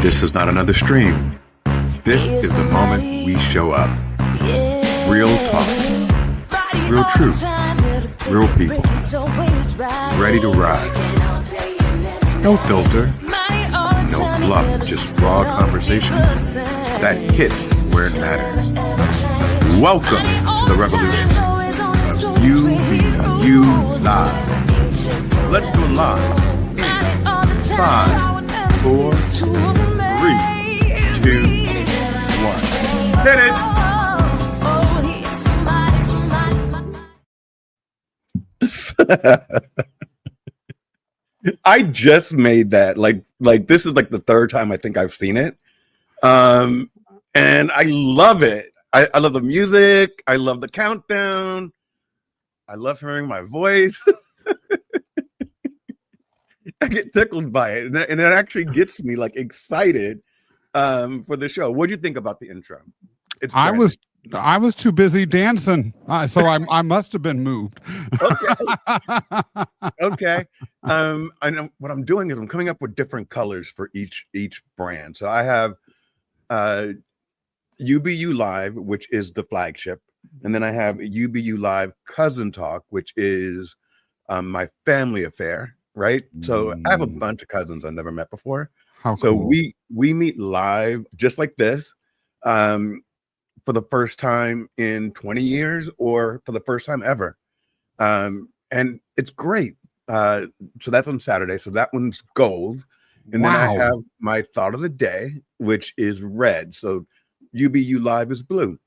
This is not another stream. This is the moment we show up. Real talk, real truth, real people, ready to ride. No filter, no fluff, just raw conversation that hits where it matters. Welcome to the revolution of You Become You Live. Let's do it live in 5, 4, 3, 2, 1. Hit it! I just made that. Like this is like the third time I think I've seen it. And I love it. I love the music. I love the countdown. I love hearing my voice. I get tickled by it, and it actually gets me like excited for the show. What do you think about the intro? I was too busy dancing, so I must have been moved. Okay. I know what I'm doing is I'm coming up with different colors for each brand. So I have UBU Live, which is the flagship, and then I have UBU Live Cousin Talk, which is my family affair. Right. So I have a bunch of cousins I've never met before. How so cool. we meet live just like this for the first time in 20 years or for the first time ever. And it's great. So that's on Saturday. So that one's gold. And then I have my thought of the day, which is red. So UBU Live is blue.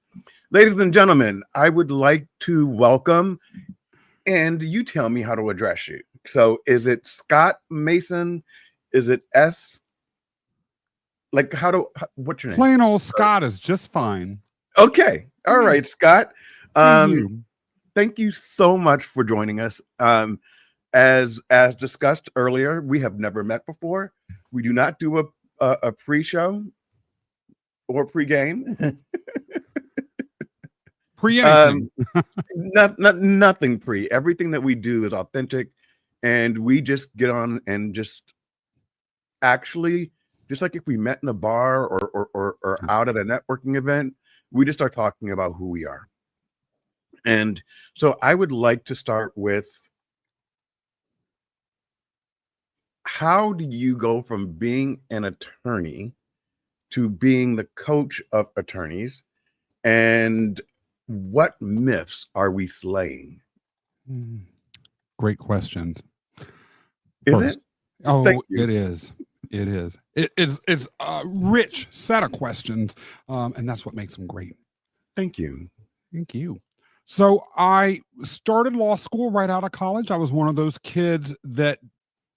Ladies and gentlemen, I would like to welcome, and you tell me how to address you. So is it Scott Mason? Is it S? Like what's your name? Plain old Scott is just fine. Okay. All right, Scott. Thank you so much for joining us. As discussed earlier, we have never met before. We do not do a pre-show or pre-game. Pre-anything. Nothing pre. Everything that we do is authentic. And we just get on and just actually, just like if we met in a bar or out at a networking event, we just start talking about who we are. And so I would like to start with, how do you go from being an attorney to being the coach of attorneys? And what myths are we slaying? Great questions. Is it? Oh, it is. It is. It's a rich set of questions, and that's what makes them great. Thank you. Thank you. So I started law school right out of college. I was one of those kids that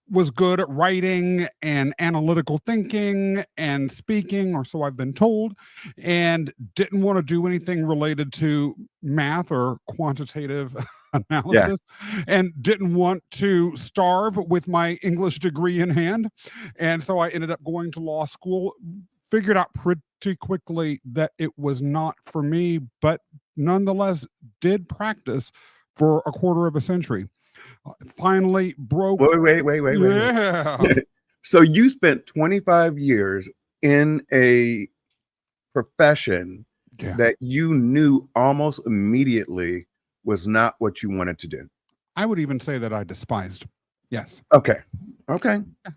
was good at writing and analytical thinking and speaking, or so I've been told, and didn't want to do anything related to math or quantitative analysis, and didn't want to starve with my English degree in hand. And so I ended up going to law school, figured out pretty quickly that it was not for me, but nonetheless did practice for a quarter of a century. Finally broke. Wait. Yeah. So you spent 25 years in a profession that you knew almost immediately was not what you wanted to do. I would even say that I despised. Yes. Okay.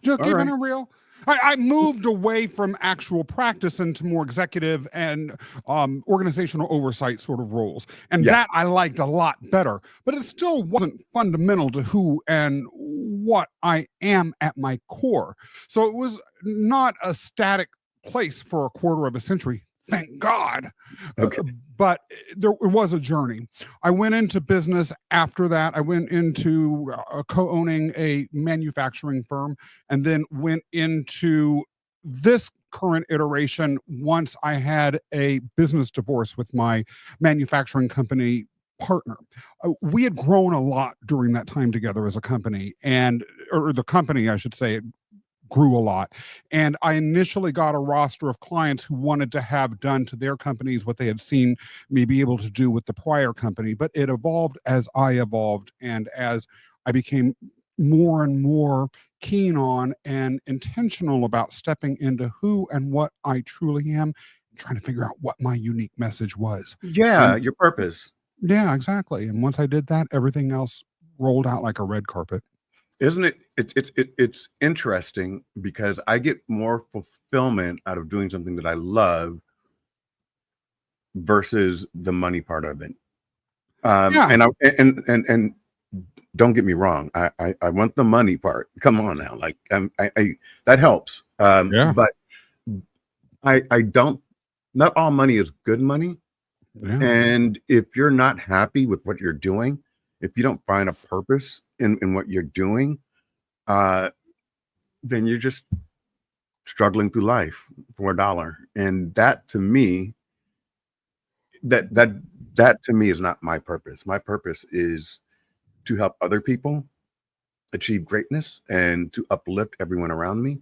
Just keeping it real. I moved away from actual practice into more executive and organizational oversight sort of roles. And that I liked a lot better, but it still wasn't fundamental to who and what I am at my core. So it was not a static place for a quarter of a century. Thank God. Okay. But it was a journey. I went into business after that. I went into co-owning a manufacturing firm, and then went into this current iteration once I had a business divorce with my manufacturing company partner. We had grown a lot during that time together as a company, or the company, I should say, grew a lot. And I initially got a roster of clients who wanted to have done to their companies what they had seen me be able to do with the prior company. But it evolved as I evolved, and as I became more and more keen on and intentional about stepping into who and what I truly am, trying to figure out what my unique message was. Yeah, And your purpose. yeah, exactly. And once I did that, everything else rolled out like a red carpet. Isn't it? It's interesting because I get more fulfillment out of doing something that I love versus the money part of it. Yeah. And don't get me wrong, I want the money part. Come on now, like I that helps. Yeah. But I don't. Not all money is good money, Yeah. and if you're not happy with what you're doing, if you don't find a purpose in what you're doing, uh, then you're just struggling through life for a dollar, and that to me, that that that to me is not my purpose. My purpose is to help other people achieve greatness and to uplift everyone around me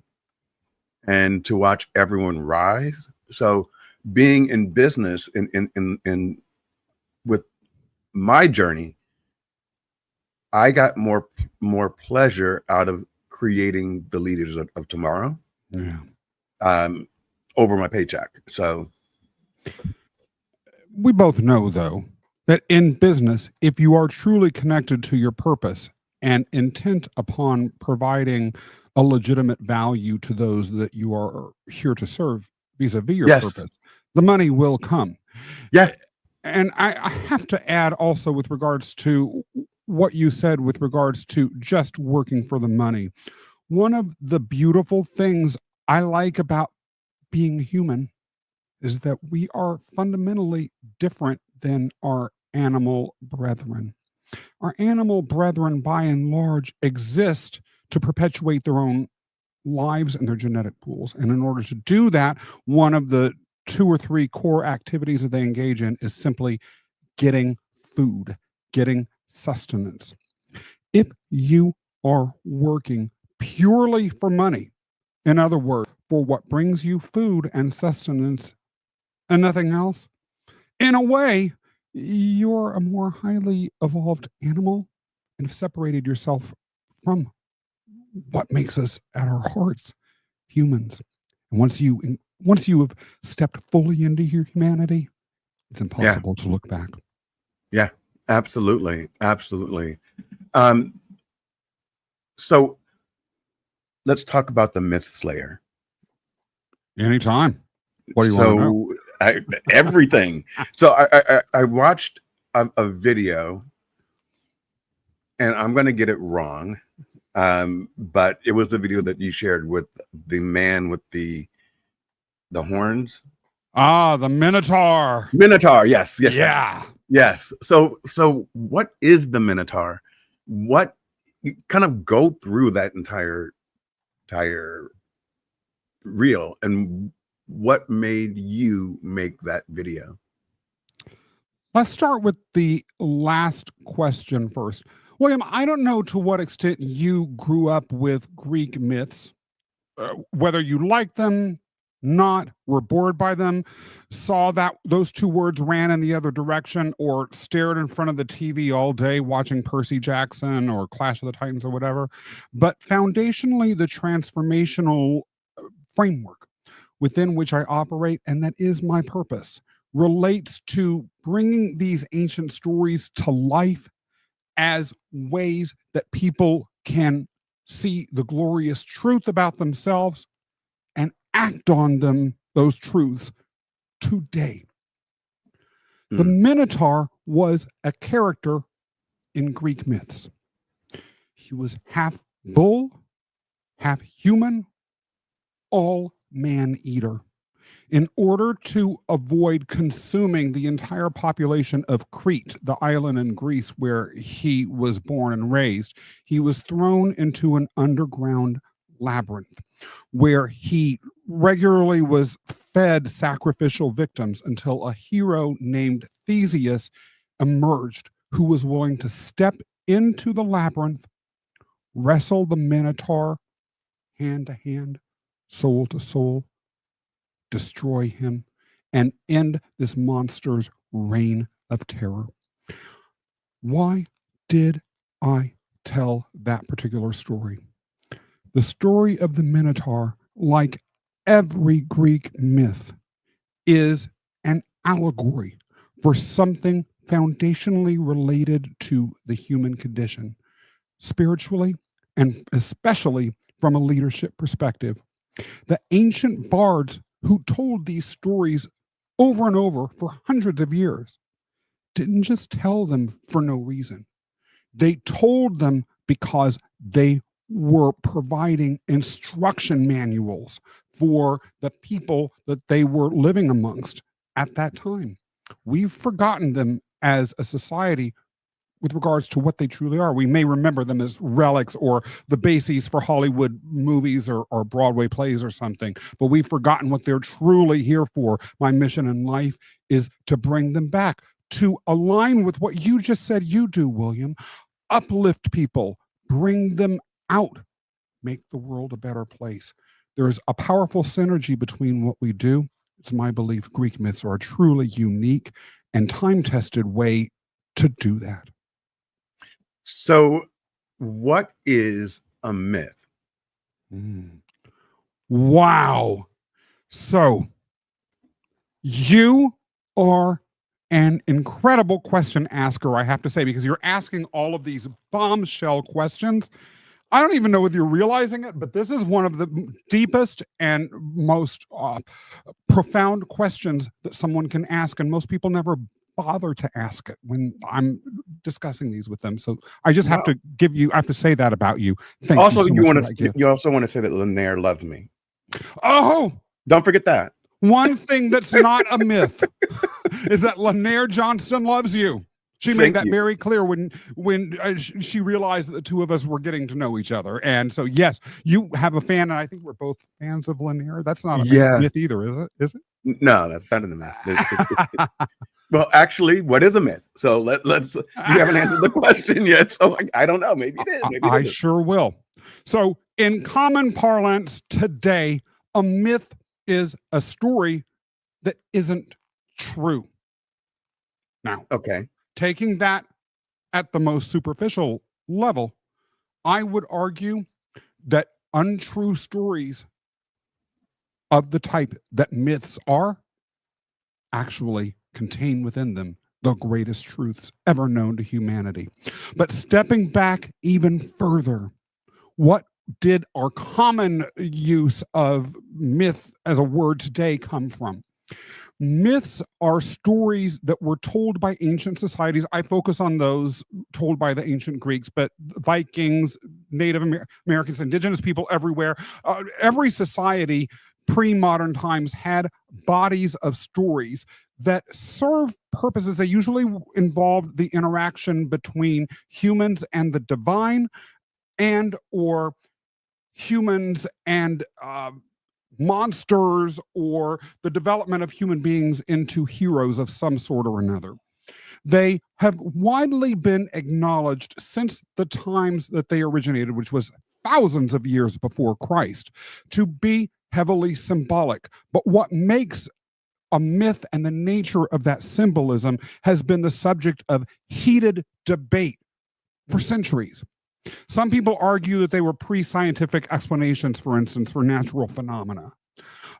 and to watch everyone rise. So being in business in with my journey, I got more pleasure out of creating the leaders of tomorrow Yeah. um, over my paycheck. So We both know, though, that in business, if you are truly connected to your purpose and intent upon providing a legitimate value to those that you are here to serve vis-a-vis your yes, purpose, the money will come. yeah, And I have to add also with regards to what you said with regards to just working for the money. One of the beautiful things I like about being human is that we are fundamentally different than our animal brethren. Our animal brethren, by and large, exist to perpetuate their own lives and their genetic pools. And in order to do that, one of the two or three core activities that they engage in is simply getting food, getting sustenance. If you are working purely for money, in other words, for what brings you food and sustenance and nothing else, in a way, you're a more highly evolved animal and have separated yourself from what makes us at our hearts humans. And once you have stepped fully into your humanity, it's yeah, impossible to look back. yeah, absolutely, absolutely. Um, so let's talk about the myth slayer. Anytime. What do you want to know? So everything. So I watched a video, and I'm going to get it wrong, but it was the video that you shared with the man with the horns. Ah, the Minotaur. Minotaur. Yes, yes, yes, Yeah. yes. So what is the Minotaur? What you kind of go through that entire reel, and what made you make that video? Let's start with the last question first. William, I don't know to what extent you grew up with Greek myths, whether you liked them, not, were bored by them, saw that those two words ran in the other direction, or stared in front of the TV all day watching Percy Jackson or Clash of the Titans or whatever. But foundationally, the transformational framework within which I operate, and that is my purpose, relates to bringing these ancient stories to life as ways that people can see the glorious truth about themselves and act on those truths today. The Mm, Minotaur was a character in Greek myths. He was half bull, half human, all man eater. In order to avoid consuming the entire population of Crete, the island in Greece where he was born and raised, he was thrown into an underground labyrinth where he regularly was fed sacrificial victims until a hero named Theseus emerged who was willing to step into the labyrinth, wrestle the Minotaur hand to hand, soul to soul, destroy him, and end this monster's reign of terror. Why did I tell that particular story. The story of the Minotaur, like every Greek myth, is an allegory for something foundationally related to the human condition, spiritually, and especially from a leadership perspective. The ancient bards who told these stories over and over for hundreds of years didn't just tell them for no reason. They told them because they were providing instruction manuals for the people that they were living amongst at that time. We've forgotten them as a society with regards to what they truly are. We may remember them as relics or the bases for Hollywood movies or Broadway plays or something, but we've forgotten what they're truly here for. My mission in life is to bring them back, to align with what you just said you do, William. Uplift people, bring them out, make the world a better place. There's a powerful synergy between what we do. It's my belief Greek myths are a truly unique and time-tested way to do that. So, what is a myth? Wow. So, you are an incredible question asker, I have to say, because you're asking all of these bombshell questions. I don't even know if you're realizing it, but this is one of the deepest and most profound questions that someone can ask, and most people never bother to ask it when I'm discussing these with them. So I just have to give you, I have to say that about you. Thank Also, you. You also want to say that Lanier loves me. Oh, don't forget that. One thing that's not a myth is that Lanier Johnston loves you. She made that very clear when she realized that the two of us were getting to know each other. And so, yes, you have a fan, and I think we're both fans of Lanier. That's not a myth either, is it? Is it? No, that's better than that. Well, actually, what is a myth? So let's. You haven't answered the question yet, so I don't know. Maybe it is. Maybe I sure will. So, in common parlance today, a myth is a story that isn't true. Now, taking that at the most superficial level, I would argue that untrue stories of the type that myths are actually contain within them the greatest truths ever known to humanity. But stepping back even further, what did our common use of myth as a word today come from? Myths are stories that were told by ancient societies. I focus on those told by the ancient Greeks, but Vikings, Native Americans, indigenous people everywhere, every society pre-modern times had bodies of stories that serve purposes. They usually involved the interaction between humans and the divine, and or humans and monsters, or the development of human beings into heroes of some sort or another. They have widely been acknowledged since the times that they originated, which was thousands of years before Christ, to be heavily symbolic. But what makes a myth and the nature of that symbolism has been the subject of heated debate for centuries. Some people argue that they were pre-scientific explanations, for instance, for natural phenomena.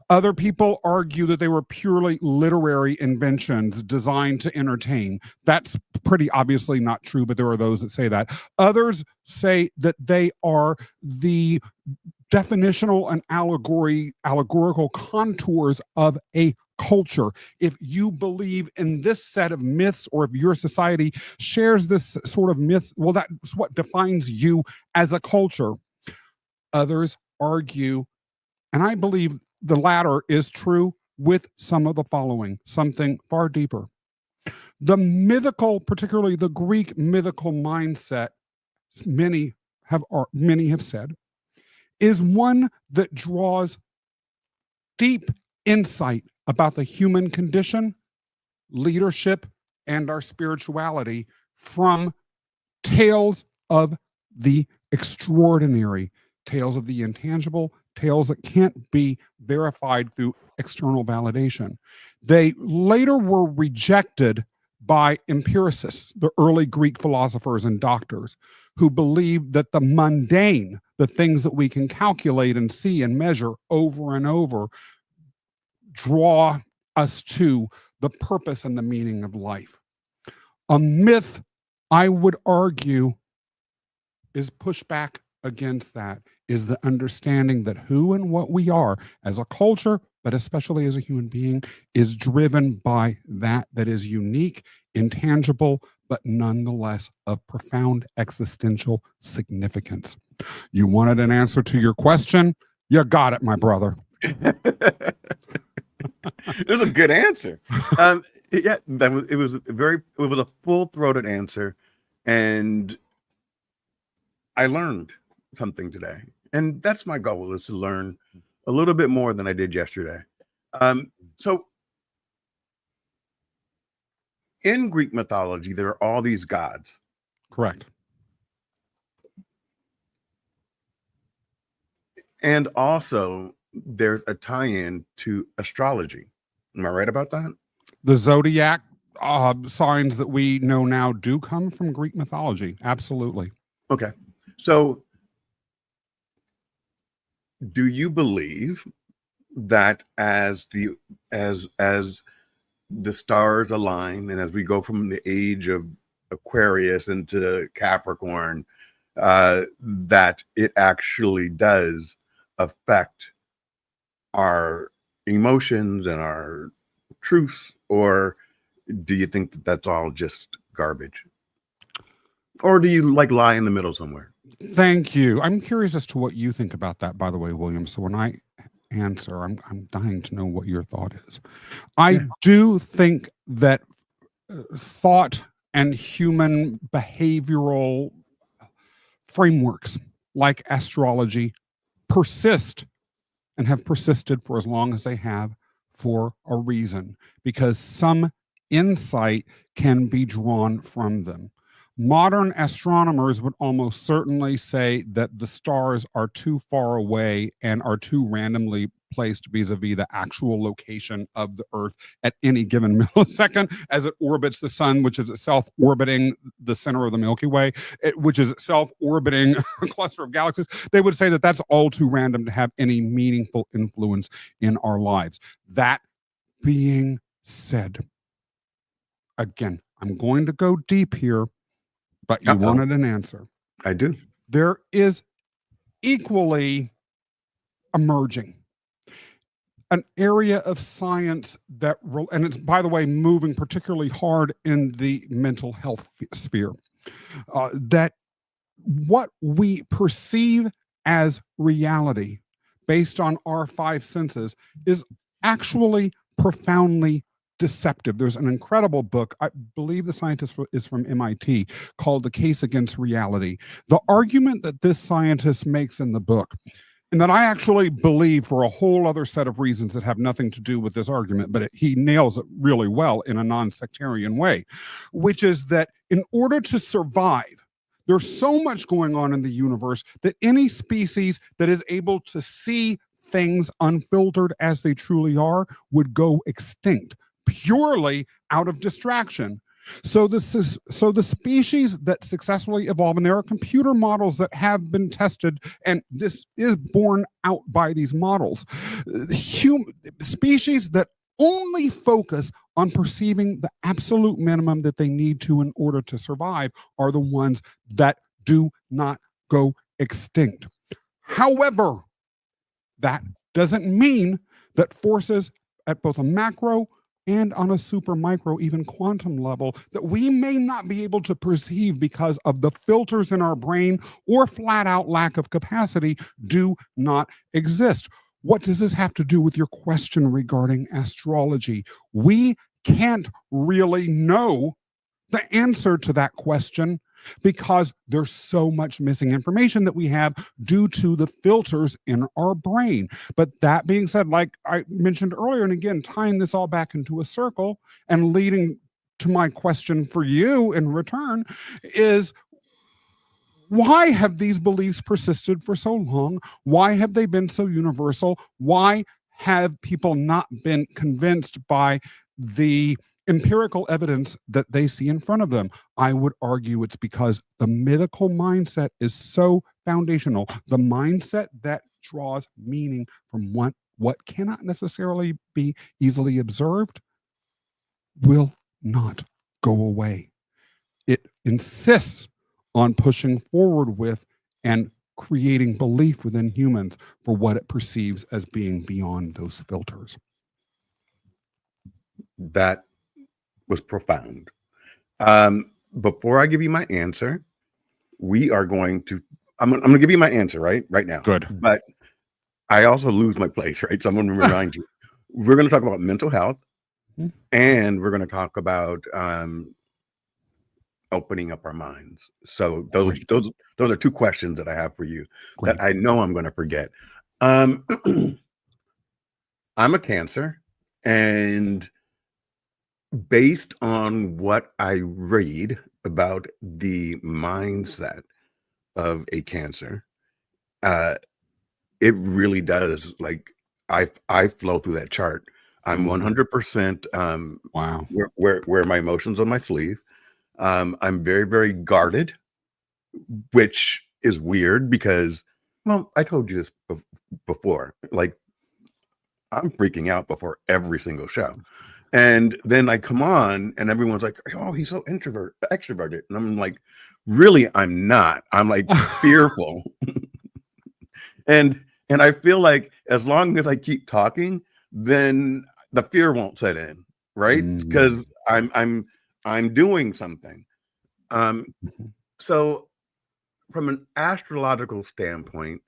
Other people argue that they were purely literary inventions designed to entertain. That's pretty obviously not true, but there are those that say that. Others say that they are the definitional and allegorical contours of a culture. If you believe in this set of myths, or if your society shares this sort of myths, well, that's what defines you as a culture. Others argue, and I believe the latter is true, with some of the following, something far deeper. The mythical, particularly the Greek mythical mindset, many have said, is one that draws deep insight about the human condition, leadership, and our spirituality from tales of the extraordinary, tales of the intangible, tales that can't be verified through external validation. They later were rejected by empiricists, the early Greek philosophers and doctors, who believe that the mundane, the things that we can calculate and see and measure over and over, draw us to the purpose and the meaning of life. A myth, I would argue, is pushback against that, is the understanding that who and what we are as a culture, but especially as a human being, is driven by that is unique, intangible, but nonetheless of profound existential significance. You wanted an answer to your question? You got it, my brother. It was a good answer. Yeah, it was a full-throated answer, and I learned something today. And that's my goal, is to learn a little bit more than I did yesterday. So in Greek mythology, there are all these gods. Correct. And also there's a tie-in to astrology. Am I right about that? The zodiac signs that we know now do come from Greek mythology. Absolutely. Okay. So do you believe that as the stars align, and as we go from the age of Aquarius into Capricorn, that it actually does affect our emotions and our truths? Or do you think that that's all just garbage? Or do you lie in the middle somewhere? Thank you. I'm curious as to what you think about that, by the way, William. So when I answer, I'm dying to know what your thought is. I do think that thought and human behavioral frameworks like astrology persist and have persisted for as long as they have, for a reason, because some insight can be drawn from them. Modern astronomers would almost certainly say that the stars are too far away and are too randomly placed vis-a-vis the actual location of the Earth at any given millisecond as it orbits the sun, which is itself orbiting the center of the Milky Way, which is itself orbiting a cluster of galaxies. They would say that that's all too random to have any meaningful influence in our lives. That being said, again, I'm going to go deep here, but you wanted an answer. I do. There is equally emerging an area of science that, and it's, by the way, moving particularly hard in the mental health sphere, that what we perceive as reality based on our five senses is actually profoundly deceptive. There's an incredible book, I believe the scientist is from MIT, called The Case Against Reality. The argument that this scientist makes in the book, and that I actually believe for a whole other set of reasons that have nothing to do with this argument, but he nails it really well in a non-sectarian way, which is that in order to survive, there's so much going on in the universe that any species that is able to see things unfiltered as they truly are would go extinct, purely out of distraction. So the species that successfully evolve, and there are computer models that have been tested, and this is borne out by these models, species that only focus on perceiving the absolute minimum that they need to in order to survive are the ones that do not go extinct. However, that doesn't mean that forces at both a macro and on a super micro, even quantum level, that we may not be able to perceive because of the filters in our brain or flat out lack of capacity do not exist. What does this have to do with your question regarding astrology? We can't really know the answer to that question because there's so much missing information that we have due to the filters in our brain. But that being said, like I mentioned earlier, and again, tying this all back into a circle and leading to my question for you in return is, why have these beliefs persisted for so long? Why have they been so universal? Why have people not been convinced by the empirical evidence that they see in front of them. I would argue it's because the mythical mindset is so foundational. The mindset that draws meaning from what cannot necessarily be easily observed will not go away. It insists on pushing forward with and creating belief within humans for what it perceives as being beyond those filters. That was profound. Before I give you my answer, we are going to, I'm going to give you my answer right now. Good. But I also lose my place, right? So I'm going to remind you. We're going to talk about mental health, and we're going to talk about opening up our minds. So those are two questions that I have for you that I know I'm going to forget. I'm a Cancer, and based on what I read about the mindset of a Cancer, it really does, like, I flow through that chart. I'm 100% Wow. wear my emotions on my sleeve. I'm very, very guarded, which is weird because, well, I told you this before, like, I'm freaking out before every single show. And then I come on and everyone's like, oh, he's so extroverted. And I'm like, really, I'm not. I'm like fearful. And I feel like as long as I keep talking, then the fear won't set in, right? Because I'm doing something. So from an astrological standpoint,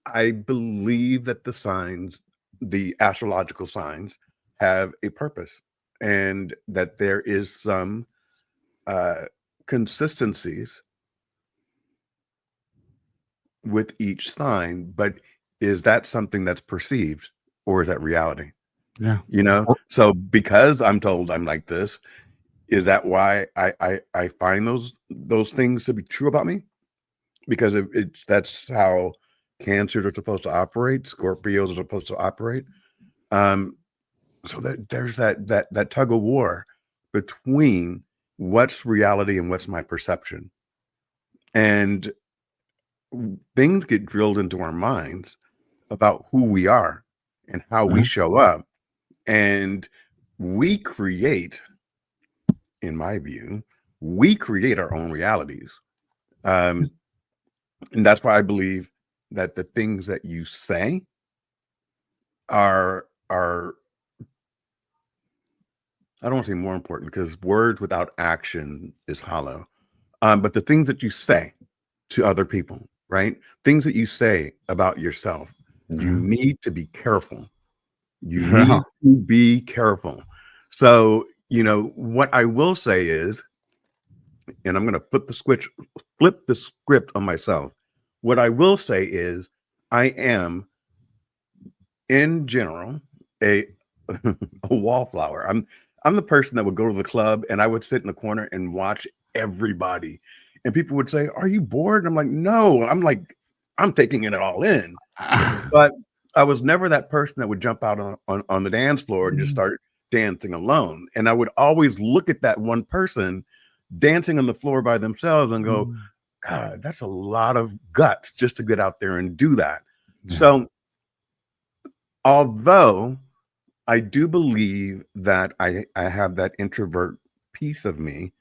I believe that the astrological signs have a purpose, and that there is some consistencies with each sign, but is that something that's perceived, or is that reality? Yeah. So because I'm told I'm like this, is that why I find those things to be true about me? Because that's how Cancers are supposed to operate, Scorpios are supposed to operate. So that there's that tug of war between what's reality and what's my perception. And things get drilled into our minds about who we are and how we show up. And we create, in my view, we create our own realities. And that's why I believe that the things that you say are I don't want to say more important, because words without action is hollow. But the things that you say to other people, right? Things that you say about yourself, you need to be careful. You need to be careful. So, what I will say is, and I'm going to flip the script on myself. What I will say is, I am, in general, a wallflower. I'm the person that would go to the club and I would sit in the corner and watch everybody. And people would say, "Are you bored?" And I'm like, "No, I'm taking it all in." But I was never that person that would jump out on the dance floor and just start dancing alone. And I would always look at that one person dancing on the floor by themselves and go, God, that's a lot of guts just to get out there and do that. Yeah. So although I do believe that I have that introvert piece of me,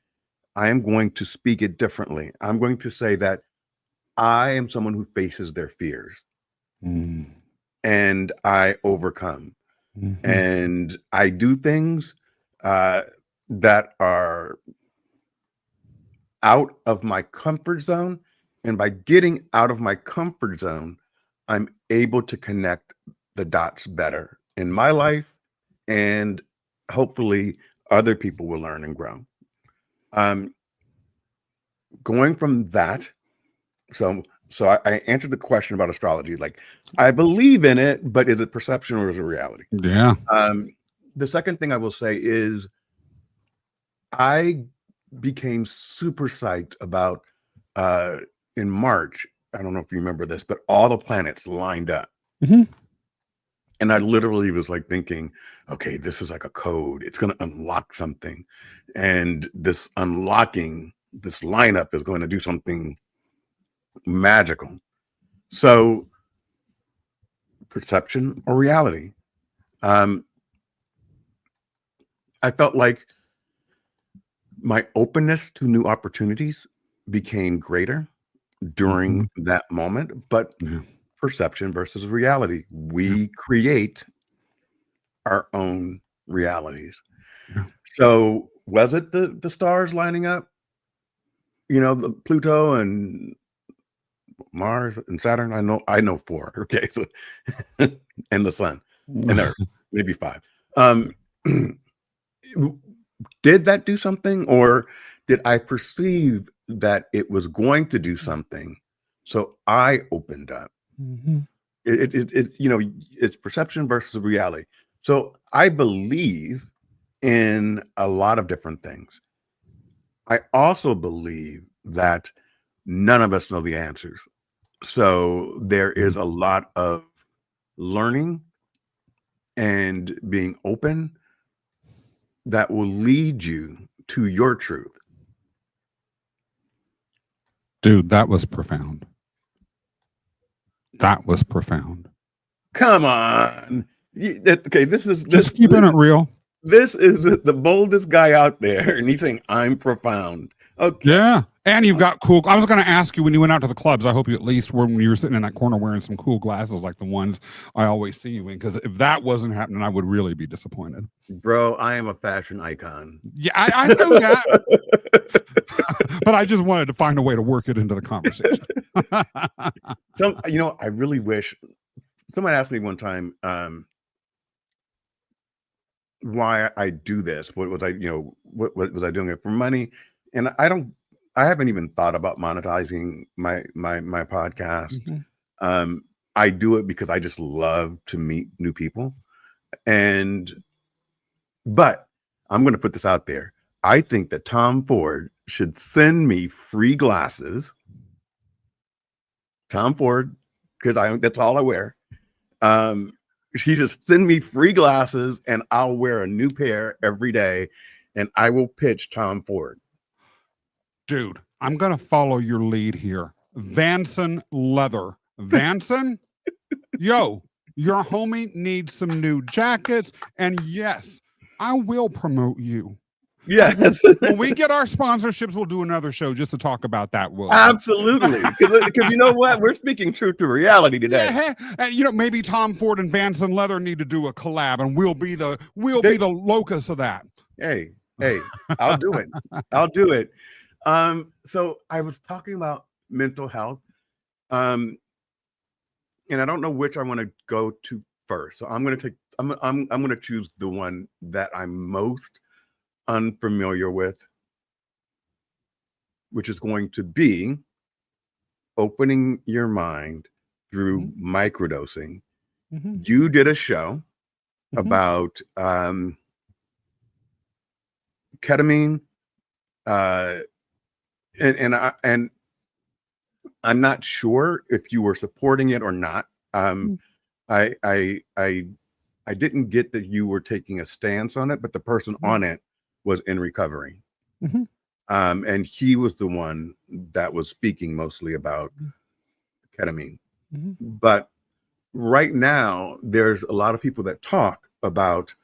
I am going to speak it differently. I'm going to say that I am someone who faces their fears and I overcome. And I do things that are out of my comfort zone. And by getting out of my comfort zone, I'm able to connect the dots better in my life, and hopefully other people will learn and grow. Going from that, so I answered the question about astrology. Like, I believe in it, but is it perception or is it reality? Yeah. The second thing I will say is I became super psyched about in March. I don't know if you remember this, but all the planets lined up. And I literally was like thinking, okay, this is like a code. It's going to unlock something. And this unlocking, this lineup is going to do something magical. So, perception or reality? I felt like my openness to new opportunities became greater during that moment, but Yeah. perception versus reality. We create our own realities. Yeah. So was it the stars lining up? You know, the Pluto and Mars and Saturn. I know four. Okay, so and the sun and Earth, maybe five. Um, did that do something, or did I perceive that it was going to do something? So I opened up. You know, it's perception versus reality. So I believe in a lot of different things. I also believe that none of us know the answers. So there is a lot of learning and being open that will lead you to your truth. Dude, that was profound. That was profound. Come on. Okay, Just keeping it real. This is the boldest guy out there, and he's saying I'm profound. Okay. Yeah. And you've got cool. I was going to ask you when you went out to the clubs, I hope you at least were when you were sitting in that corner wearing some cool glasses like the ones I always see you in. Because if that wasn't happening, I would really be disappointed. Bro, I am a fashion icon. Yeah, I know that. But I just wanted to find a way to work it into the conversation. You know, I really wish someone asked me one time why I do this. What was I, you know, what was I doing it for money? And I haven't even thought about monetizing my podcast. I do it because I just love to meet new people. But I'm going to put this out there. I think that Tom Ford should send me free glasses. Tom Ford, because that's all I wear. He just send me free glasses and I'll wear a new pair every day and I will pitch Tom Ford. Dude, I'm going to follow your lead here. Vanson Leather. Vanson? Yo, your homie needs some new jackets. And yes, I will promote you. Yes. When we get our sponsorships, we'll do another show just to talk about that. Absolutely. Because you know what? We're speaking truth to reality today. Yeah. And you know, maybe Tom Ford and Vanson Leather need to do a collab and we'll be the locus of that. Hey, I'll do it. I'll do it. So I was talking about mental health. And I don't know which I want to go to first. So I'm going to choose the one that I'm most unfamiliar with, which is going to be opening your mind through microdosing. You did a show about ketamine, and I'm not sure if you were supporting it or not. I didn't get that you were taking a stance on it, but the person on it was in recovery. And he was the one that was speaking mostly about ketamine. But right now, there's a lot of people that talk about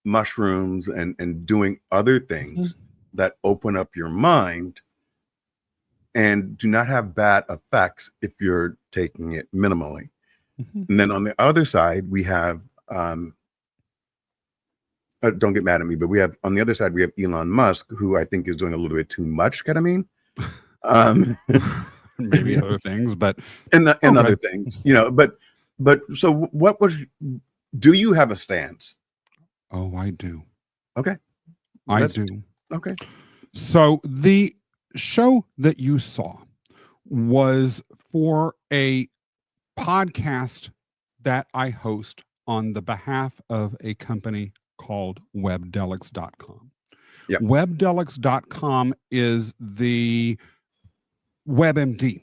mushrooms and doing other things that open up your mind and do not have bad effects if you're taking it minimally. And then on the other side, we have don't get mad at me, but on the other side, we have Elon Musk, who I think is doing a little bit too much ketamine. Maybe other things, but other things, you know, but so do you have a stance? Oh, I do. Okay. I do. Okay. So the show that you saw was for a podcast that I host on the behalf of a company called webdelics.com. Yep. Webdelics.com is the WebMD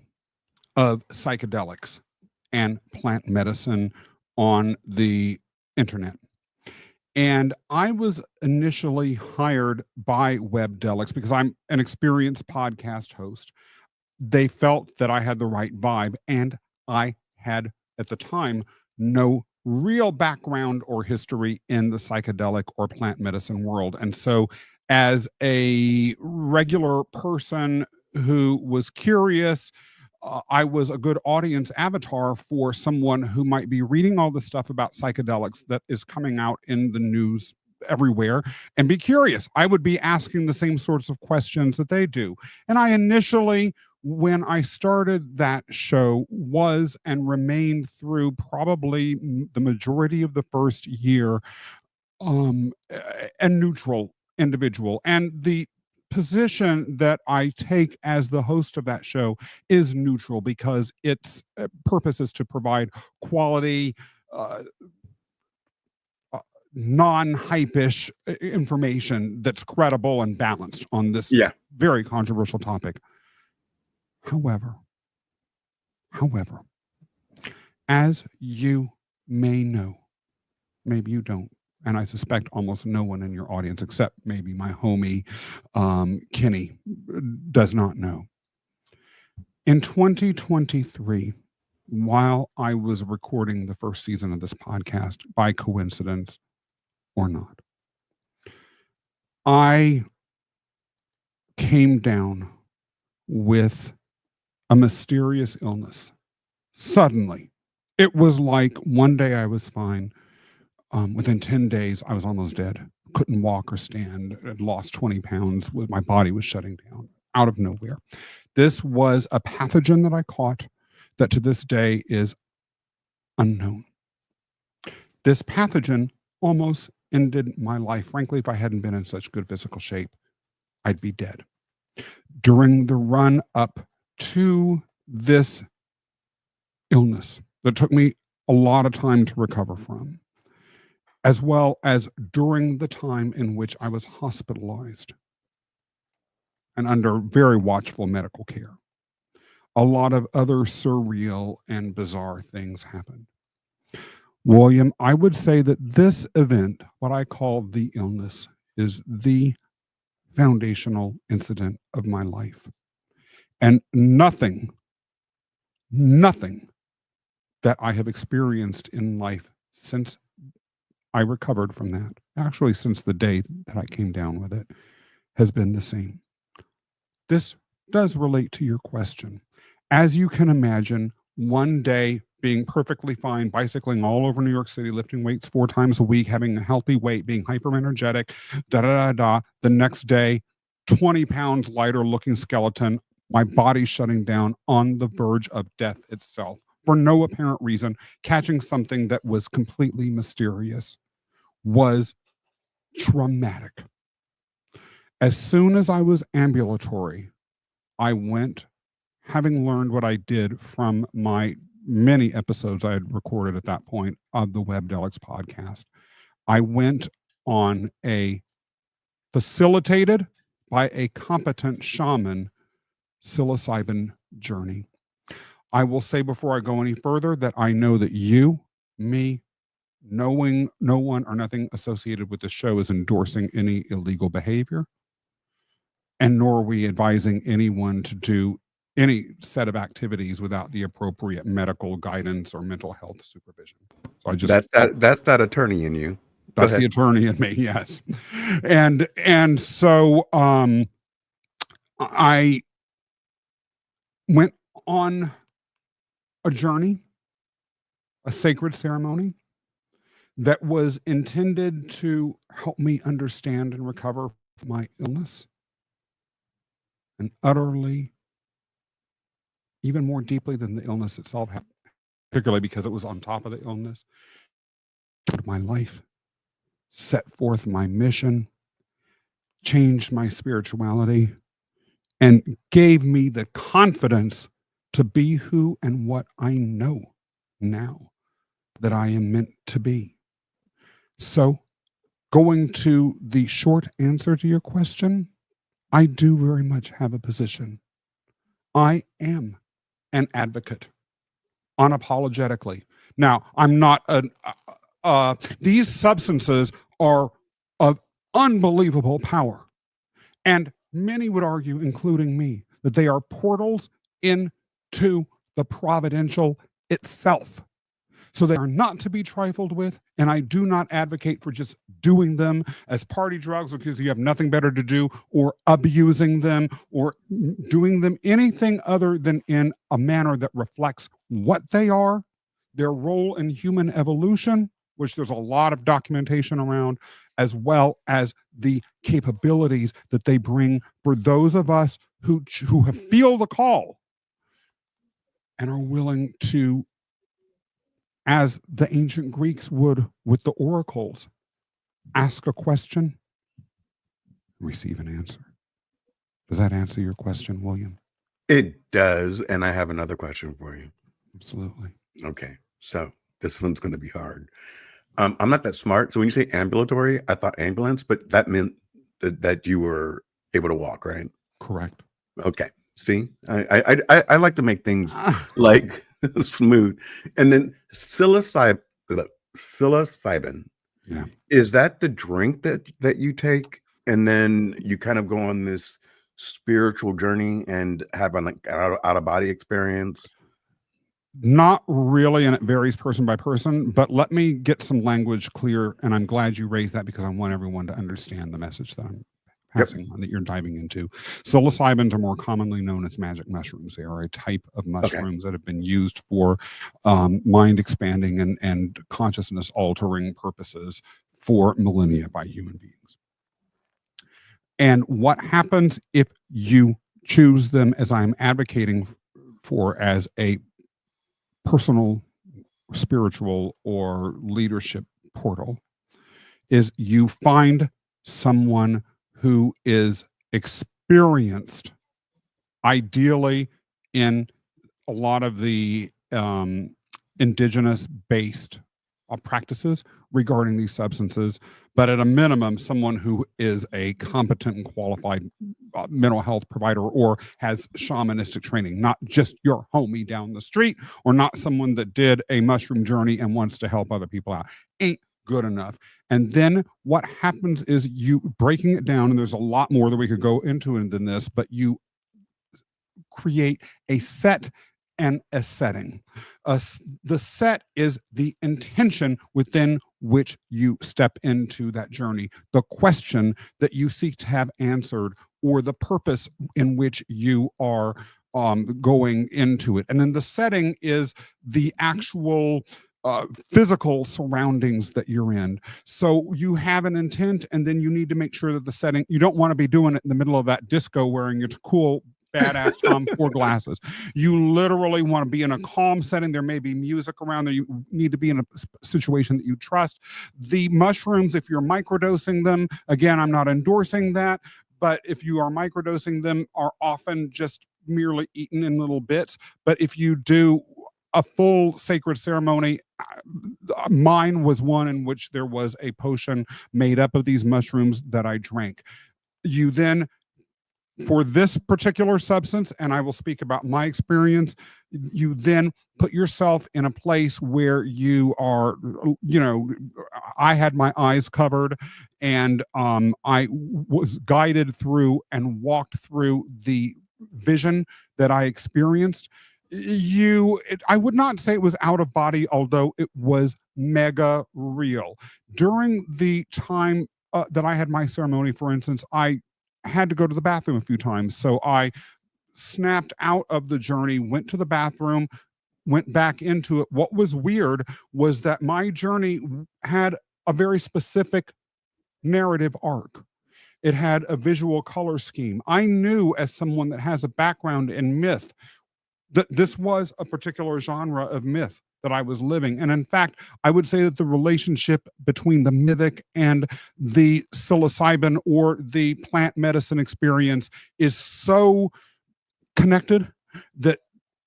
of psychedelics and plant medicine on the internet. And I was initially hired by Webdelics because I'm an experienced podcast host. They felt that I had the right vibe, and I had, at the time, no real background or history in the psychedelic or plant medicine world. And so, as a regular person who was curious, I was a good audience avatar for someone who might be reading all the stuff about psychedelics that is coming out in the news everywhere and be curious. I would be asking the same sorts of questions that they do. And I initially, when I started that show, was and remained through probably the majority of the first year a neutral individual. And the position that I take as the host of that show is neutral because its purpose is to provide quality, uh, non-hypish information that's credible and balanced on this Yeah. very controversial topic. However, as you may know, maybe you don't, and I suspect almost no one in your audience, except maybe my homie Kenny, does not know. In 2023, while I was recording the first season of this podcast, by coincidence or not, I came down with a mysterious illness. Suddenly, it was like one day I was fine. Within 10 days, I was almost dead. Couldn't walk or stand. I'd lost 20 pounds. My body was shutting down out of nowhere. This was a pathogen that I caught that to this day is unknown. This pathogen almost ended my life. Frankly, if I hadn't been in such good physical shape, I'd be dead. During the run up to this illness that took me a lot of time to recover from, as well as during the time in which I was hospitalized and under very watchful medical care, a lot of other surreal and bizarre things happened. William, I would say that this event, what I call the illness, is the foundational incident of my life. And nothing that I have experienced in life since I recovered from that, actually since the day that I came down with it, has been the same. This does relate to your question. As you can imagine, one day being perfectly fine, bicycling all over New York City, lifting weights 4 times a week, having a healthy weight, being hyper energetic, the next day, 20 pounds lighter looking skeleton, my body shutting down on the verge of death itself for no apparent reason, catching something that was completely mysterious, was traumatic. As soon as I was ambulatory, I went, having learned what I did from my many episodes I had recorded at that point of the Webdelics podcast, I went on a facilitated by a competent shaman psilocybin journey. I will say before I go any further that I know that you, me, knowing no one or nothing associated with the show is endorsing any illegal behavior, and nor are we advising anyone to do any set of activities without the appropriate medical guidance or mental health supervision. So I just That's that attorney in you. That's the attorney in me, yes. And so I went on a journey, a sacred ceremony that was intended to help me understand and recover from my illness, and utterly, even more deeply than the illness itself, particularly because it was on top of the illness, my life, set forth my mission, changed my spirituality, and gave me the confidence to be who and what I know now that I am meant to be. So, going to the short answer to your question, I do very much have a position. I am an advocate, unapologetically, Now, I'm not these substances are of unbelievable power. And many would argue, including me, that they are portals into the providential itself. So they are not to be trifled with. And I do not advocate for just doing them as party drugs because you have nothing better to do, or abusing them, or doing them anything other than in a manner that reflects what they are, their role in human evolution, which there's a lot of documentation around, as well as the capabilities that they bring for those of us who feel the call and are willing to, as the ancient Greeks would with the oracles, ask a question, receive an answer. Does that answer your question, William? It does. And I have another question for you. Absolutely. Okay. So this one's going to be hard. I'm not that smart. So when you say ambulatory, I thought ambulance, but that meant that you were able to walk, right? Correct. Okay. See, I like to make things like smooth. And then psilocybin, Yeah. is that the drink that you take, and then you kind of go on this spiritual journey and have an out of body experience? Not really, and it varies person by person, but let me get some language clear, and I'm glad you raised that because I want everyone to understand the message that I'm passing on, that you're diving into. Psilocybins are more commonly known as magic mushrooms. They are a type of mushrooms that have been used for mind expanding and consciousness altering purposes for millennia by human beings. And what happens if you choose them, as I'm advocating for, as a personal, spiritual, or leadership portal, is you find someone who is experienced, ideally in a lot of the indigenous based practices regarding these substances, but at a minimum, someone who is a competent and qualified mental health provider or has shamanistic training, not just your homie down the street, or not someone that did a mushroom journey and wants to help other people out. Ain't good enough. And then what happens is, you breaking it down, and there's a lot more that we could go into than this, but you create a set and a setting. The set is the intention within which you step into that journey, the question that you seek to have answered, or the purpose in which you are going into it. And then the setting is the actual physical surroundings that you're in. So you have an intent, and then you need to make sure that the setting, you don't want to be doing it in the middle of that disco wearing your cool badass Tom Ford glasses. You literally want to be in a calm setting. There may be music around there. You need to be in a situation that you trust. The mushrooms, if you're microdosing them, again, I'm not endorsing that, but if you are microdosing them, are often just merely eaten in little bits. But if you do a full sacred ceremony, mine was one in which there was a potion made up of these mushrooms that I drank. You then, for this particular substance, and I will speak about my experience, you then put yourself in a place where you are, I had my eyes covered, and I was guided through and walked through the vision that I experienced. I would not say it was out of body, although it was mega real. During the time that I had my ceremony, for instance, I had to go to the bathroom a few times. So I snapped out of the journey, went to the bathroom, went back into it. What was weird was that my journey had a very specific narrative arc. It had a visual color scheme. I knew, as someone that has a background in myth, that this was a particular genre of myth that I was living. And in fact, I would say that the relationship between the mythic and the psilocybin or the plant medicine experience is so connected that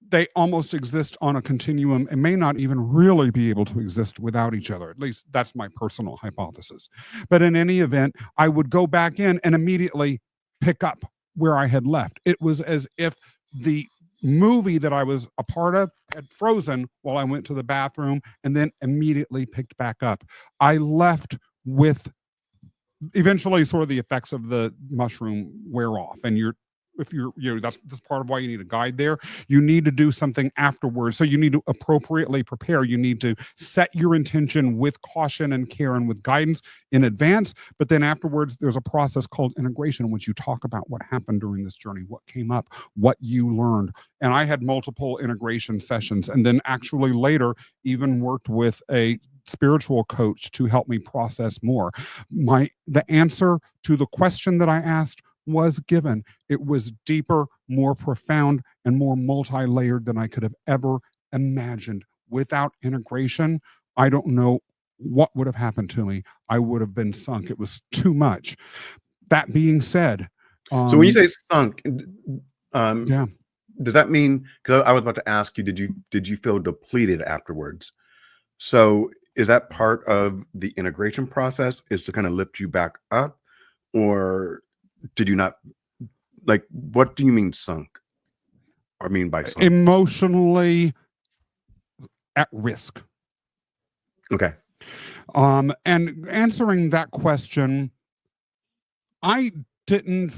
they almost exist on a continuum and may not even really be able to exist without each other. At least that's my personal hypothesis. But in any event, I would go back in and immediately pick up where I had left. It was as if the movie that I was a part of had frozen while I went to the bathroom and then immediately picked back up. I left with eventually sort of the effects of the mushroom wear off, and if you're that's part of why you need a guide there. You need to do something afterwards, so you need to appropriately prepare. You need to set your intention with caution and care and with guidance in advance, but then afterwards there's a process called integration in which you talk about what happened during this journey, what came up, what you learned. And I had multiple integration sessions, and then actually later even worked with a spiritual coach to help me process more. The answer to the question that I asked was given. It was deeper, more profound, and more multi-layered than I could have ever imagined. Without integration, I don't know what would have happened to me. I would have been sunk. It was too much. That being said, So when you say sunk, yeah, does that mean, because I was about to ask you, did you feel depleted afterwards? So is that part of the integration process, is to kind of lift you back up, or did you not, like, what do you mean sunk? Or mean by sunk? emotionally at risk. Okay. And answering that question, I didn't,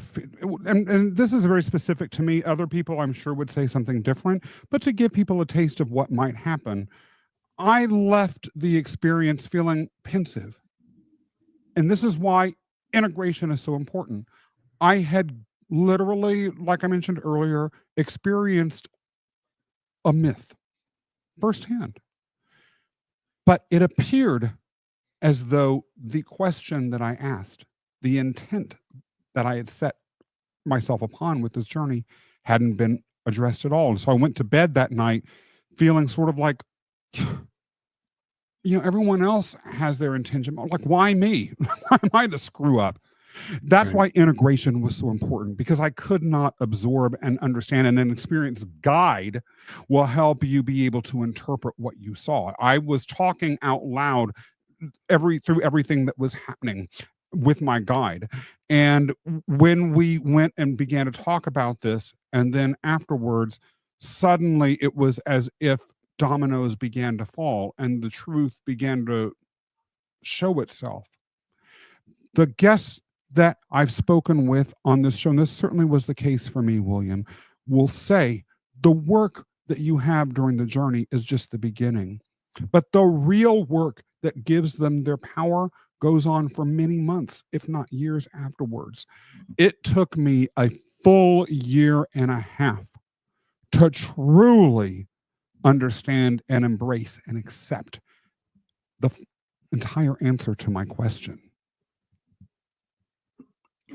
and this is very specific to me. Other people, I'm sure, would say something different. But to give people a taste of what might happen, I left the experience feeling pensive. And this is why integration is so important. I had literally, like I mentioned earlier, experienced a myth firsthand. But it appeared as though the question that I asked, the intent that I had set myself upon with this journey, hadn't been addressed at all. And so I went to bed that night feeling sort of like, everyone else has their intention. Like, why me? Why am I the screw up? That's why integration was so important, because I could not absorb and understand, and an experienced guide will help you be able to interpret what you saw. I was talking out loud through everything that was happening with my guide. And when we went and began to talk about this, and then afterwards, suddenly it was as if dominoes began to fall and the truth began to show itself. The guests that I've spoken with on this show, and this certainly was the case for me, William, will say the work that you have during the journey is just the beginning. But the real work that gives them their power goes on for many months, if not years afterwards. It took me a full year and a half to truly understand and embrace and accept the entire answer to my question.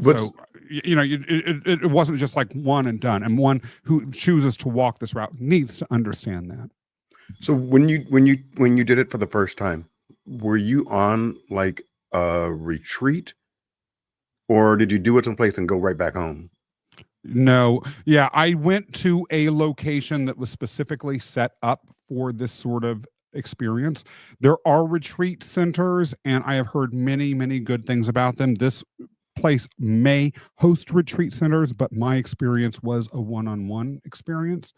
So, it wasn't just like one and done, and one who chooses to walk this route needs to understand that. So when you did it for the first time, were you on like a retreat, or did you do it someplace and go right back home? No. Yeah, I went to a location that was specifically set up for this sort of experience. There are retreat centers, and I have heard many, many good things about them. This place may host retreat centers, but my experience was a one-on-one experience,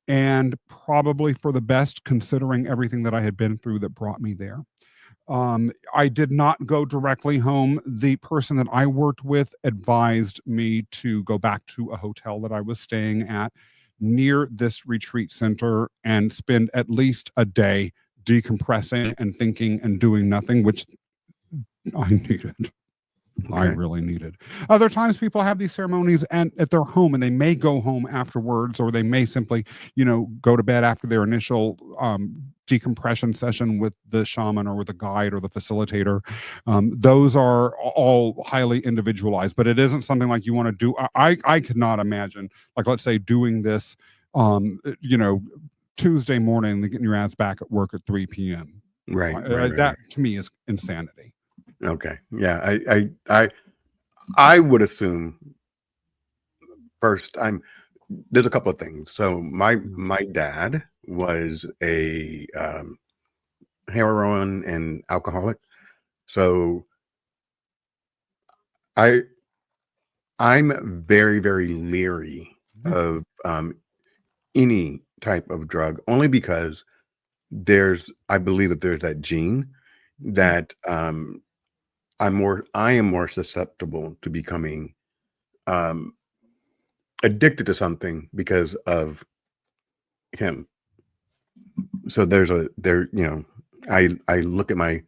and probably for the best, considering everything that I had been through that brought me there. I did not go directly home. The person that I worked with advised me to go back to a hotel that I was staying at near this retreat center and spend at least a day decompressing and thinking and doing nothing, which I needed. I really needed. Other times people have these ceremonies and at their home, and they may go home afterwards, or they may simply, go to bed after their initial decompression session with the shaman or with the guide or the facilitator. Those are all highly individualized, but it isn't something like you want to do. I could not imagine, like, let's say doing this, Tuesday morning, getting your ass back at work at 3 p.m. Right. That to me is insanity. Okay. Yeah. I would assume first there's a couple of things. So my dad was a heroin and alcoholic. So I'm very, very leery of any type of drug, only because I believe that there's that gene that I am more susceptible to becoming um, addicted to something because of him. So I look at my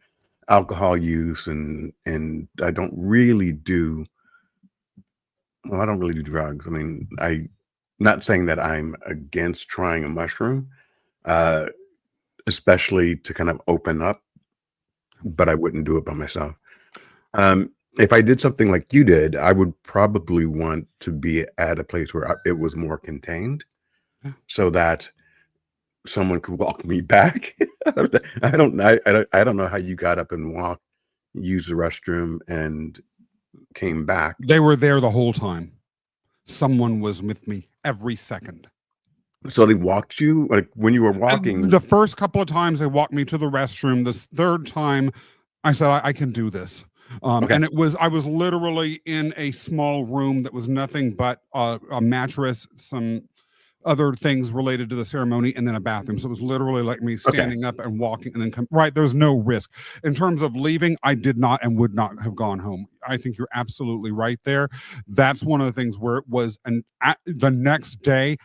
alcohol use and I don't really do drugs. I mean, not saying that I'm against trying a mushroom, uh, especially to kind of open up, but I wouldn't do it by myself. If I did something like you did, I would probably want to be at a place where it was more contained, Yeah. so that someone could walk me back. I don't know how you got up and walked, used the restroom, and came back. They were there the whole time. Someone was with me every second. So they walked you, like when you were walking. The first couple of times they walked me to the restroom. This third time, I said, I can do this. Okay. And I was literally in a small room that was nothing but a mattress, some other things related to the ceremony, and then a bathroom. So it was literally like me standing up and walking and then come right. There's no risk. In terms of leaving, I did not and would not have gone home. I think you're absolutely right there. That's one of the things where it was the next day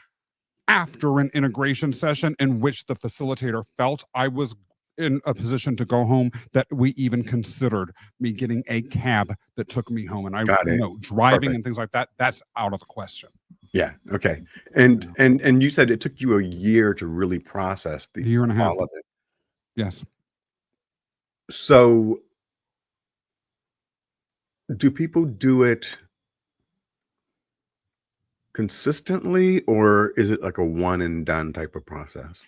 after an integration session in which the facilitator felt I was in a position to go home, that we even considered me getting a cab that took me home. And I driving Perfect. and things like that, that's out of the question. Yeah. Okay. And you said it took you a year to really process A year and a half. all of it. Yes. So do people do it consistently, or is it like a one and done type of process?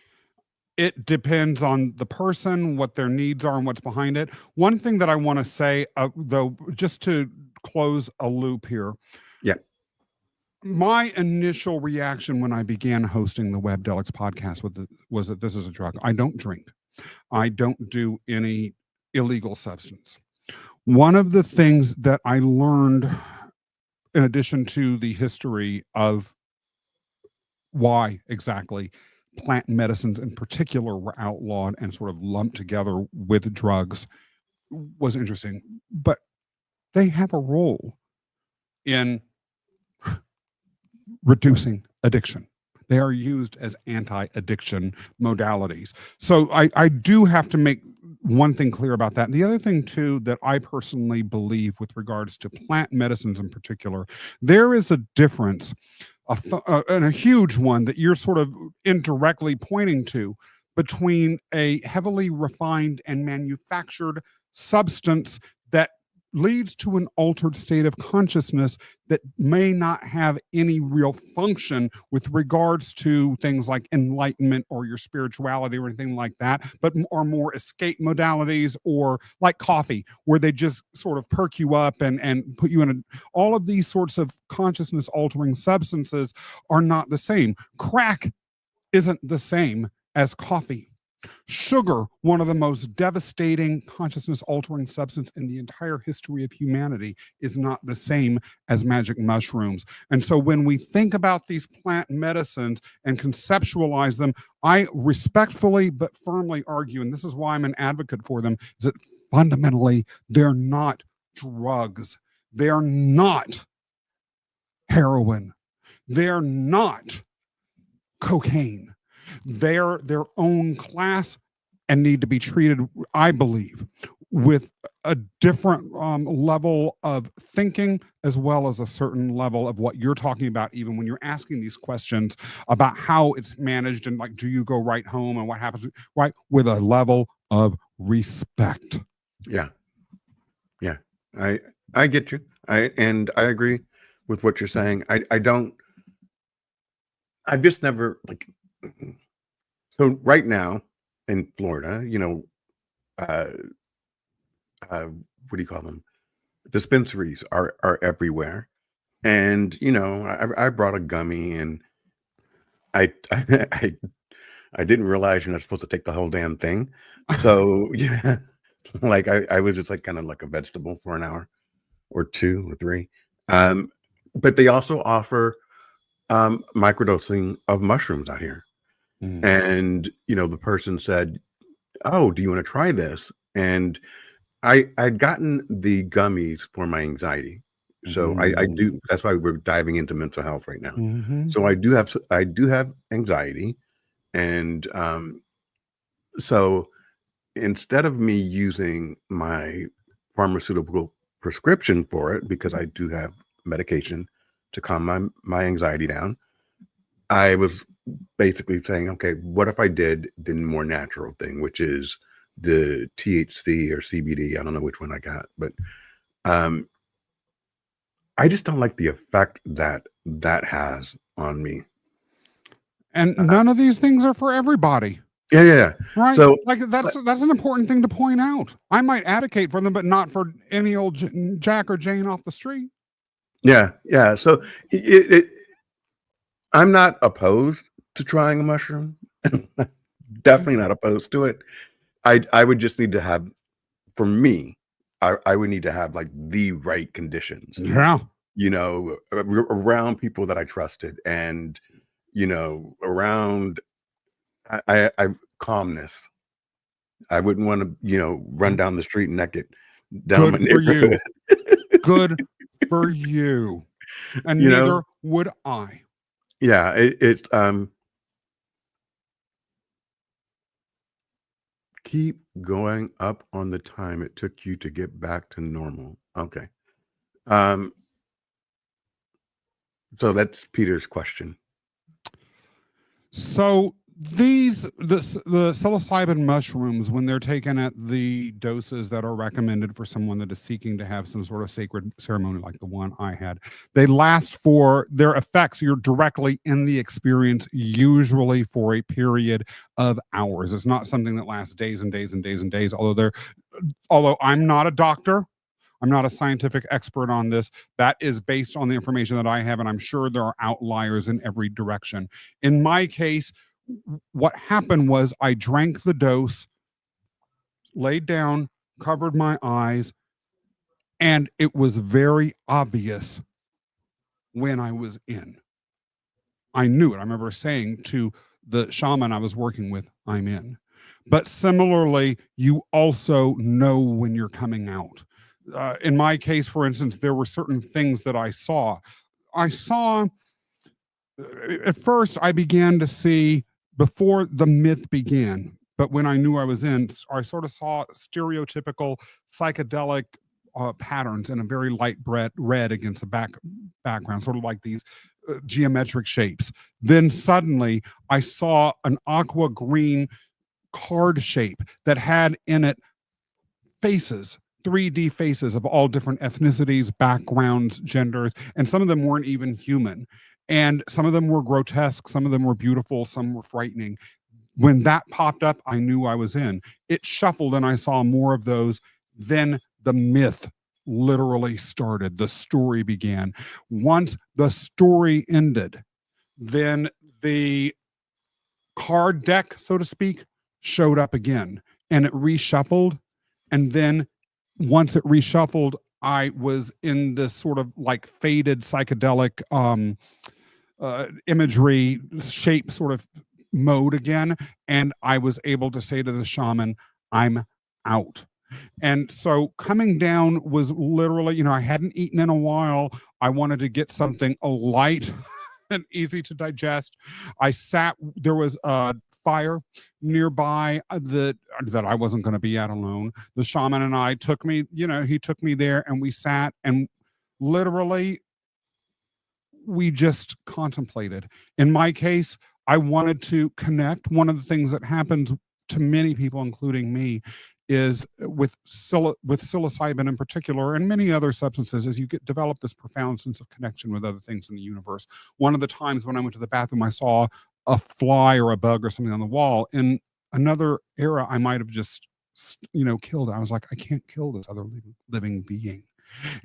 It depends on the person, what their needs are, and what's behind it. One thing that I want to say, though, just to close a loop here. Yeah. My initial reaction when I began hosting the Webdelics podcast was that this is a drug. I don't drink. I don't do any illegal substance. One of the things that I learned, in addition to the history of why exactly plant medicines in particular were outlawed and sort of lumped together with drugs, was interesting. But they have a role in reducing addiction. They are used as anti-addiction modalities. So I do have to make one thing clear about that. And the other thing, too, that I personally believe with regards to plant medicines in particular, there is a difference, and a huge one that you're sort of indirectly pointing to, between a heavily refined and manufactured substance that leads to an altered state of consciousness that may not have any real function with regards to things like enlightenment or your spirituality or anything like that, but are more escape modalities, or like coffee, where they just sort of perk you up and put you in all of these sorts of consciousness altering substances are not the same. Crack isn't the same as coffee. Sugar, one of the most devastating consciousness altering substance in the entire history of humanity, is not the same as magic mushrooms. And so when we think about these plant medicines and conceptualize them, I respectfully but firmly argue, and this is why I'm an advocate for them, is that fundamentally they're not drugs. They're not heroin. They're not cocaine. They're their own class and need to be treated, I believe, with a different level of thinking, as well as a certain level of what you're talking about, even when you're asking these questions about how it's managed and like, do you go right home and what happens, right? With a level of respect. Yeah. Yeah. I get you. I agree with what you're saying. I've just never so right now in Florida, what do you call them? Dispensaries are everywhere. And, I brought a gummy, and I didn't realize you're not supposed to take the whole damn thing. So yeah, like I was just like kind of like a vegetable for an hour or 2 or 3. But they also offer microdosing of mushrooms out here. Mm. And, the person said, "Oh, do you want to try this?" And I'd gotten the gummies for my anxiety. So I do, that's why we're diving into mental health right now. Mhm. So I do have anxiety. And so instead of me using my pharmaceutical prescription for it, because I do have medication to calm my anxiety down, I was basically saying, okay, what if I did the more natural thing, which is the THC or CBD? I don't know which one I got, but um, I just don't like the effect that has on me. And none of these things are for everybody. Yeah. Right. So, Like that's an important thing to point out. I might advocate for them, but not for any old Jack or Jane off the street. yeah. So I'm not opposed to trying a mushroom. Definitely not opposed to it. I would just need to have, for me, I would need to have like the right conditions, Yeah. Around people that I trusted, and around I calmness. I wouldn't want to, run down the street naked down my Good for you. neighborhood. Good for you. And You know? neither would I. Yeah, it keep going up on the time it took you to get back to normal. Okay. Um, so that's Peter's question. So the psilocybin mushrooms, when they're taken at the doses that are recommended for someone that is seeking to have some sort of sacred ceremony like the one I had, they last for their effects. You're directly in the experience, usually for a period of hours. It's not something that lasts days and days and days and days. Although I'm not a doctor, I'm not a scientific expert on this. That is based on the information that I have, and I'm sure there are outliers in every direction. In my case, what happened was I drank the dose, laid down, covered my eyes, and it was very obvious when I was in. I knew it. I remember saying to the shaman I was working with, I'm in. But similarly, you also know when you're coming out. In my case, for instance, there were certain things that I saw. At first, I began to see before the myth began, but when I knew I was in, I sort of saw stereotypical psychedelic patterns in a very light red against a background, sort of like these geometric shapes. Then suddenly, I saw an aqua green card shape that had in it faces, 3D faces of all different ethnicities, backgrounds, genders, and some of them weren't even human. And some of them were grotesque, some of them were beautiful, some were frightening. When that popped up, I knew I was in. It shuffled and I saw more of those. Then the myth literally started. The story began. Once the story ended, then the card deck, so to speak, showed up again and it reshuffled. And then once it reshuffled, I was in this sort of like faded psychedelic imagery shape sort of mode again. And I was able to say to the shaman, I'm out. And so coming down was literally, I hadn't eaten in a while. I wanted to get something light and easy to digest. There was a fire nearby that I wasn't going to be at alone. The shaman and I took me, he took me there and we sat and literally we just contemplated. In my case, I wanted to connect. One of the things that happens to many people, including me, is with psilocybin in particular, and many other substances, is you develop this profound sense of connection with other things in the universe. One of the times when I went to the bathroom, I saw a fly or a bug or something on the wall. In another era, I might have just, killed it. I was like, I can't kill this other living being.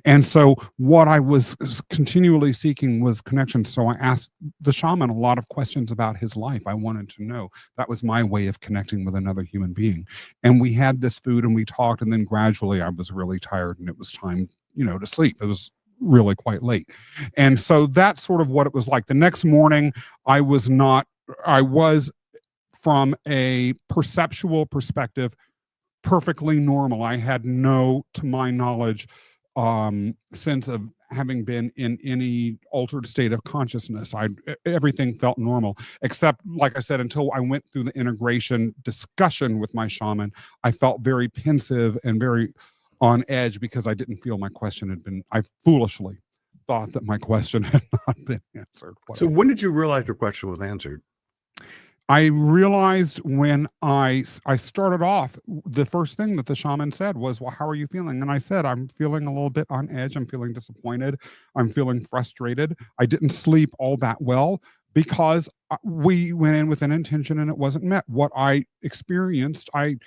And so what I was continually seeking was connection. So I asked the shaman a lot of questions about his life. I wanted to know. That was my way of connecting with another human being. And we had this food and we talked, and then gradually I was really tired and it was time, to sleep. It was really quite late. And so that's sort of what it was like. The next morning, I was from a perceptual perspective, perfectly normal. I had no, to my knowledge, sense of having been in any altered state of consciousness. Everything felt normal, except, like I said, until I went through the integration discussion with my shaman, I felt very pensive and very on edge because I didn't feel my question had been. I foolishly thought that my question had not been answered. So when did you realize your question was answered? I realized when I started off, the first thing that the shaman said was, "Well, how are you feeling?" And I said, "I'm feeling a little bit on edge. I'm feeling disappointed. I'm feeling frustrated. I didn't sleep all that well because we went in with an intention and it wasn't met. What I experienced, I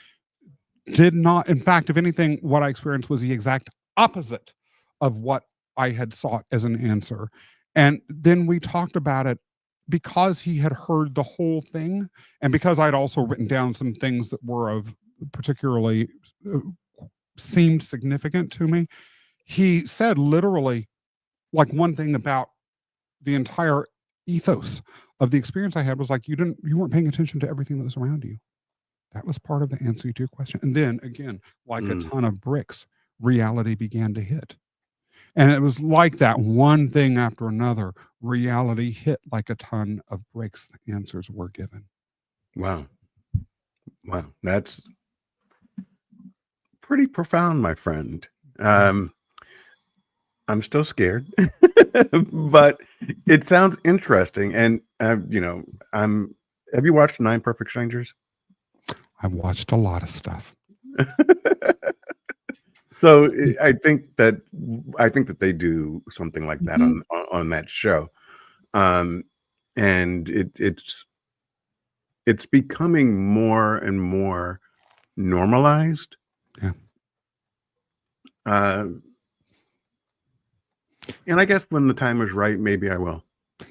did not. In fact, if anything, what I experienced was the exact opposite of what I had sought as an answer." And then we talked about it because he had heard the whole thing, and because I'd also written down some things that were of particularly seemed significant to me. He said literally, like, one thing about the entire ethos of the experience I had was like, you weren't paying attention to everything that was around you. That was part of the answer to your question. And then again, like a ton of bricks, reality began to hit. And it was like that, one thing after another, reality hit like a ton of bricks. The answers were given. Wow. That's pretty profound, my friend. I'm still scared, but it sounds interesting. And, have you watched 9 Perfect Strangers? I've watched a lot of stuff. So I think that they do something like that on that show, and it's becoming more and more normalized. Yeah. And I guess when the time is right, maybe I will.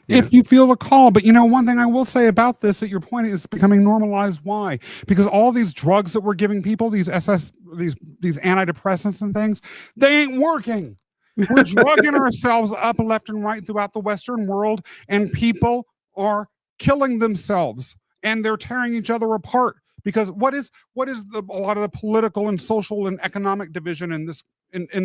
If you feel the call. But one thing I will say about this, that you're pointing, it's becoming normalized. Why? Because all these drugs that we're giving people, these antidepressants and things, they ain't working. We're drugging ourselves up left and right throughout the Western world, and people are killing themselves and they're tearing each other apart. Because what is a lot of the political and social and economic division in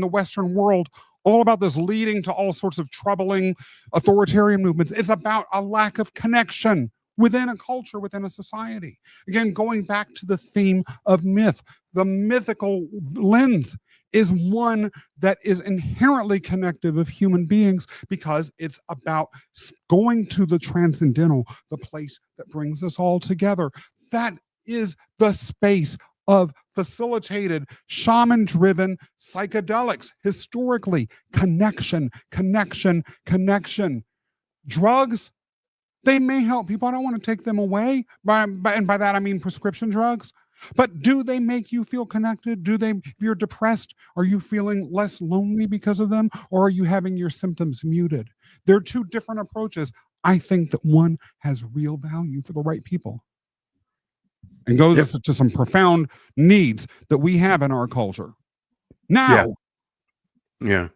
the Western world all about? This leading to all sorts of troubling authoritarian movements. It's about a lack of connection within a culture, within a society. Again, going back to the theme of myth, the mythical lens is one that is inherently connective of human beings, because it's about going to the transcendental, the place that brings us all together. That is the space of facilitated, shaman-driven psychedelics. Historically, connection. Drugs, they may help people. I don't want to take them away, and by that I mean prescription drugs. But do they make you feel connected? If you're depressed, are you feeling less lonely because of them, or are you having your symptoms muted? They're two different approaches. I think that one has real value for the right people, and goes to some profound needs that we have in our culture now. Yeah.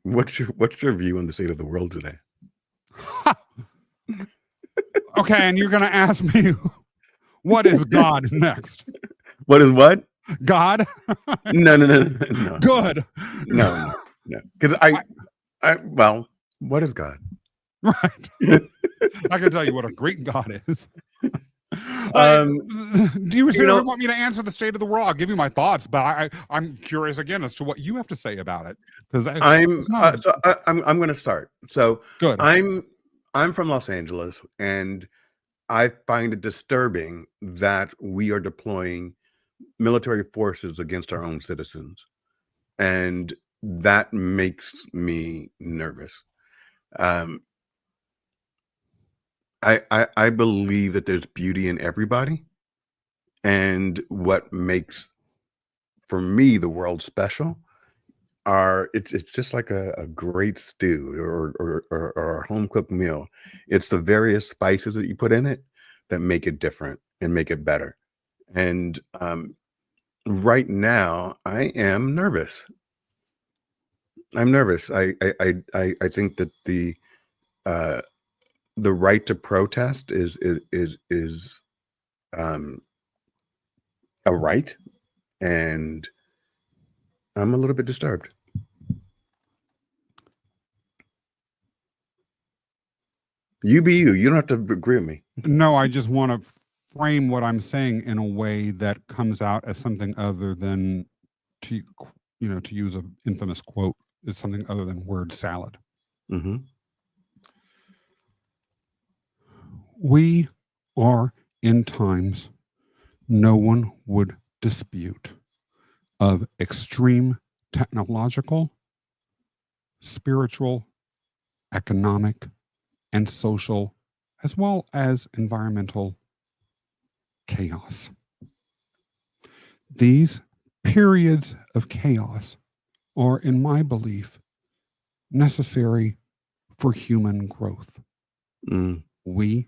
What's your view on the state of the world today? Okay, and you're going to ask me, what is God next? What is what? God? No. Good. No. Because well, what is God? Right. I can tell you what a great God is. Do you seriously want me to answer the state of the world? I'll give you my thoughts, but I'm curious again as to what you have to say about it. Because I'm going to start. So good. I'm from Los Angeles, and I find it disturbing that we are deploying military forces against our own citizens, and that makes me nervous. I believe that there's beauty in everybody, and what makes, for me, the world special it's just like a great stew or a home cooked meal. It's the various spices that you put in it that make it different and make it better. And right now I am nervous. I'm nervous. I think that uh, the right to protest is um, a right, and I'm a little bit disturbed. You be you. You don't have to agree with me. No, I just want to frame what I'm saying in a way that comes out as something other than to to use an infamous quote, is something other than word salad. Mm-hmm. We are in times no one would dispute of extreme technological, spiritual, economic, and social, as well as environmental chaos. These periods of chaos are, in my belief, necessary for human growth. Mm. We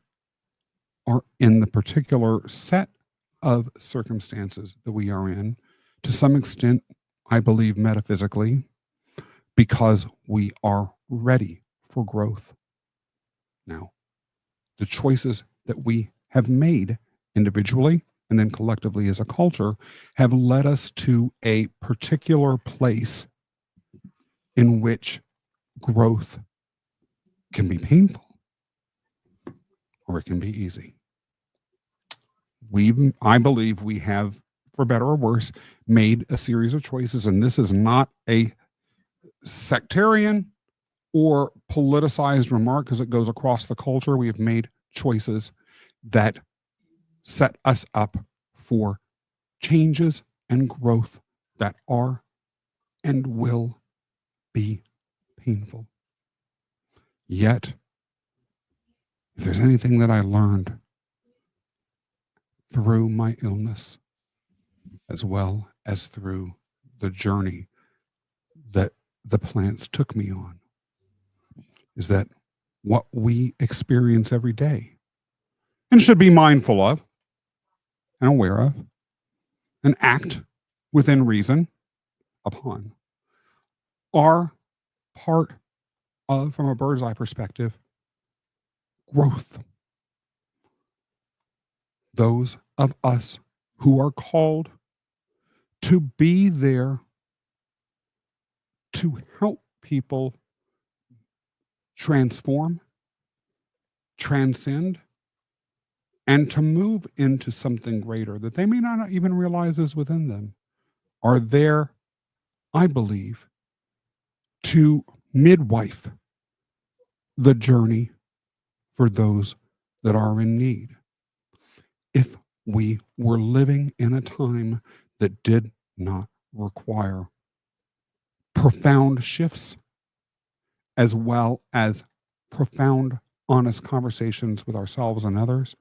are in the particular set of circumstances that we are in, to some extent, I believe metaphysically, because we are ready for growth. Now, the choices that we have made individually and then collectively as a culture have led us to a particular place in which growth can be painful or it can be easy. I believe we have, for better or worse, made a series of choices, and this is not a sectarian or politicized remark because it goes across the culture. We have made choices that set us up for changes and growth that are and will be painful. Yet, if there's anything that I learned through my illness, as well as through the journey that the plants took me on, is that what we experience every day and should be mindful of and aware of and act within reason upon are part of, from a bird's eye perspective, growth. Those of us who are called to be there to help people transform, transcend, and to move into something greater that they may not even realize is within them, are there, I believe, to midwife the journey for those that are in need. If we were living in a time that did not require profound shifts as well as profound, honest conversations with ourselves and others,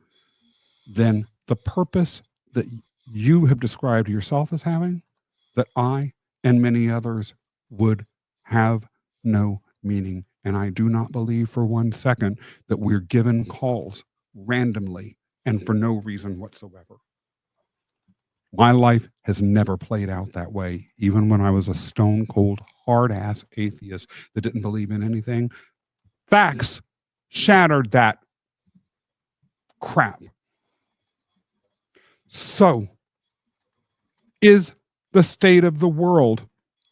then the purpose that you have described yourself as having, that I and many others would have no meaning. And I do not believe for 1 second that we're given calls randomly and for no reason whatsoever. My life has never played out that way, even when I was a stone cold, hard ass atheist that didn't believe in anything. Facts shattered that crap. So, is the state of the world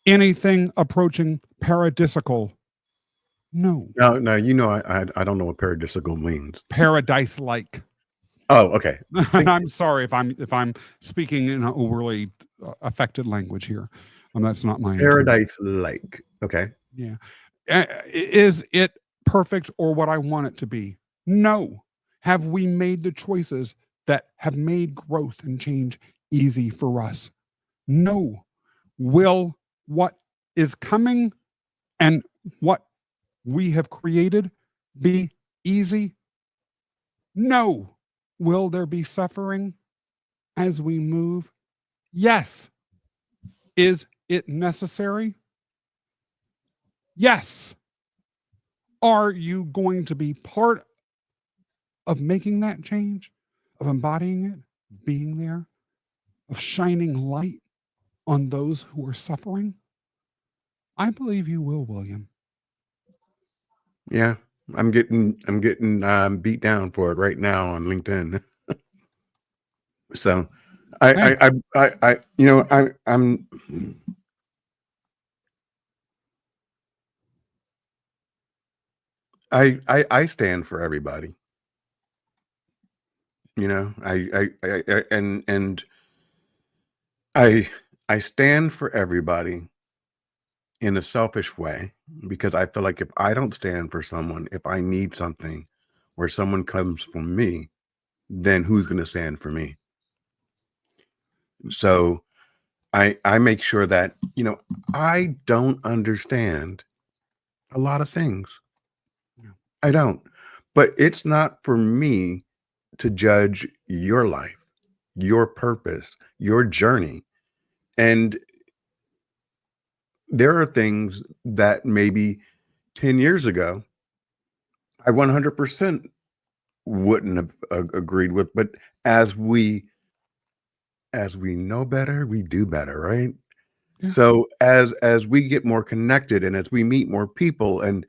anything approaching paradisical? No. No, you know, I don't know what paradisical means. Paradise like. Oh, okay. And I'm sorry if I'm speaking in an overly affected language here. That's not my intent. Paradise-like. Okay. Yeah. Is it perfect or what I want it to be? No. Have we made the choices that have made growth and change easy for us? No. Will what is coming and what we have created be easy? No. Will there be suffering as we move? Yes. Is it necessary? Yes. Are you going to be part of making that change, of embodying it, being there, of shining light on those who are suffering? I believe you will, William. Yeah, I'm getting beat down for it right now on LinkedIn. So Hey, you know, I stand for everybody. You know, and I stand for everybody in a selfish way, because I feel like if I don't stand for someone, if I need something where someone comes from me, then who's going to stand for me? So I make sure that, you know, I don't understand a lot of things. Yeah. I don't. But it's not for me to judge your life, your purpose, your journey. And there are things that maybe 10 years ago I 100% wouldn't have agreed with, but as we know better, we do better, right? Yeah. So as we get more connected and as we meet more people, and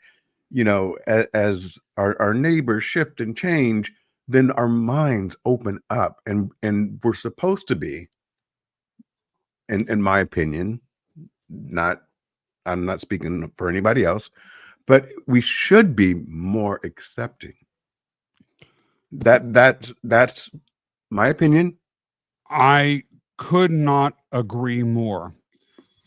you know, as our neighbors shift and change, then our minds open up, and we're supposed to be, in my opinion, not I'm not speaking for anybody else, but we should be more accepting. That's my opinion. I could not agree more.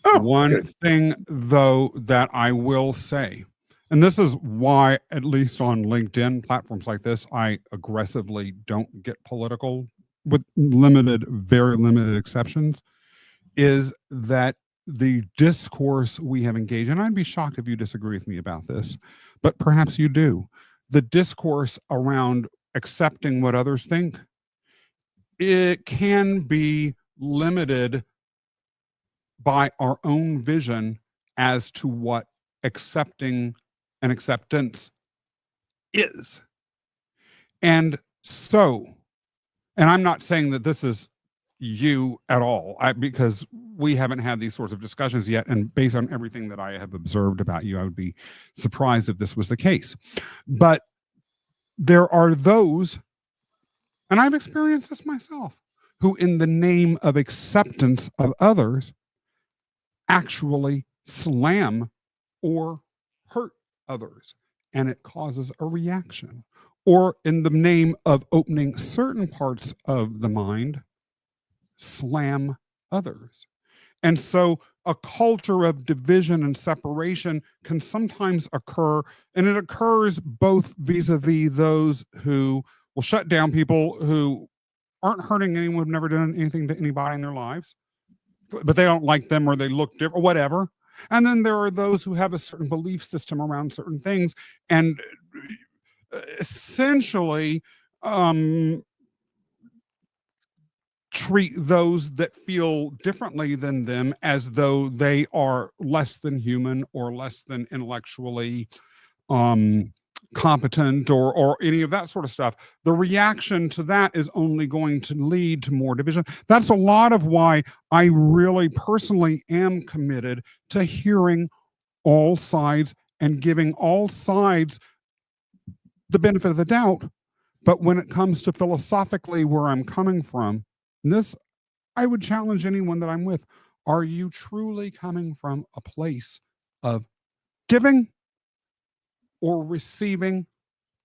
Oh, One good. thing, though, that I will say, and this is why, at least on LinkedIn platforms like this, I aggressively don't get political, with very limited exceptions, is that the discourse we have engaged, and I'd be shocked if you disagree with me about this, but perhaps you do. The discourse around accepting what others think, it can be limited by our own vision as to what accepting and acceptance is. And so, and I'm not saying that this is you at all, because we haven't had these sorts of discussions yet. And based on everything that I have observed about you, I would be surprised if this was the case. But there are those, and I've experienced this myself, who, in the name of acceptance of others, actually slam or hurt others, and it causes a reaction. Or, in the name of opening certain parts of the mind, slam others. And so a culture of division and separation can sometimes occur, and it occurs both vis-a-vis those who will shut down people who aren't hurting anyone, who've never done anything to anybody in their lives, but they don't like them or they look different or whatever. And then there are those who have a certain belief system around certain things, and essentially treat those that feel differently than them as though they are less than human or less than intellectually competent, or any of that sort of stuff. The reaction to that is only going to lead to more division. That's a lot of why I really personally am committed to hearing all sides and giving all sides the benefit of the doubt. But when it comes to philosophically where I'm coming from, this, I would challenge anyone that I'm with. Are you truly coming from a place of giving or receiving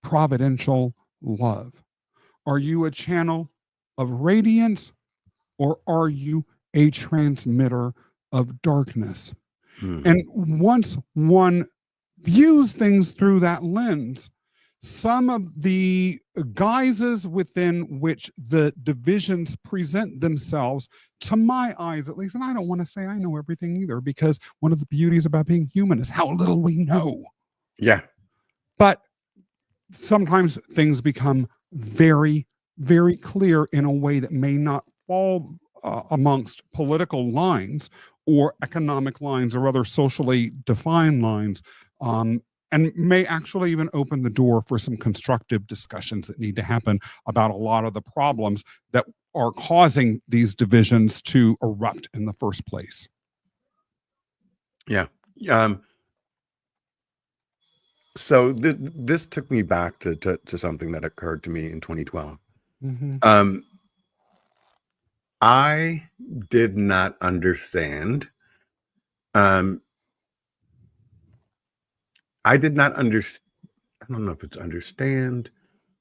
providential love? Are you a channel of radiance, or are you a transmitter of darkness? Hmm. And once one views things through that lens, some of the guises within which the divisions present themselves, to my eyes at least, and I don't want to say I know everything either, because one of the beauties about being human is how little we know. Yeah. But sometimes things become very, very clear in a way that may not fall amongst political lines or economic lines or other socially defined lines, and may actually even open the door for some constructive discussions that need to happen about a lot of the problems that are causing these divisions to erupt in the first place. Yeah. Um, so this took me back to something that occurred to me in 2012. Mm-hmm. I did not understand. Um, I did not understand. I don't know if it's understand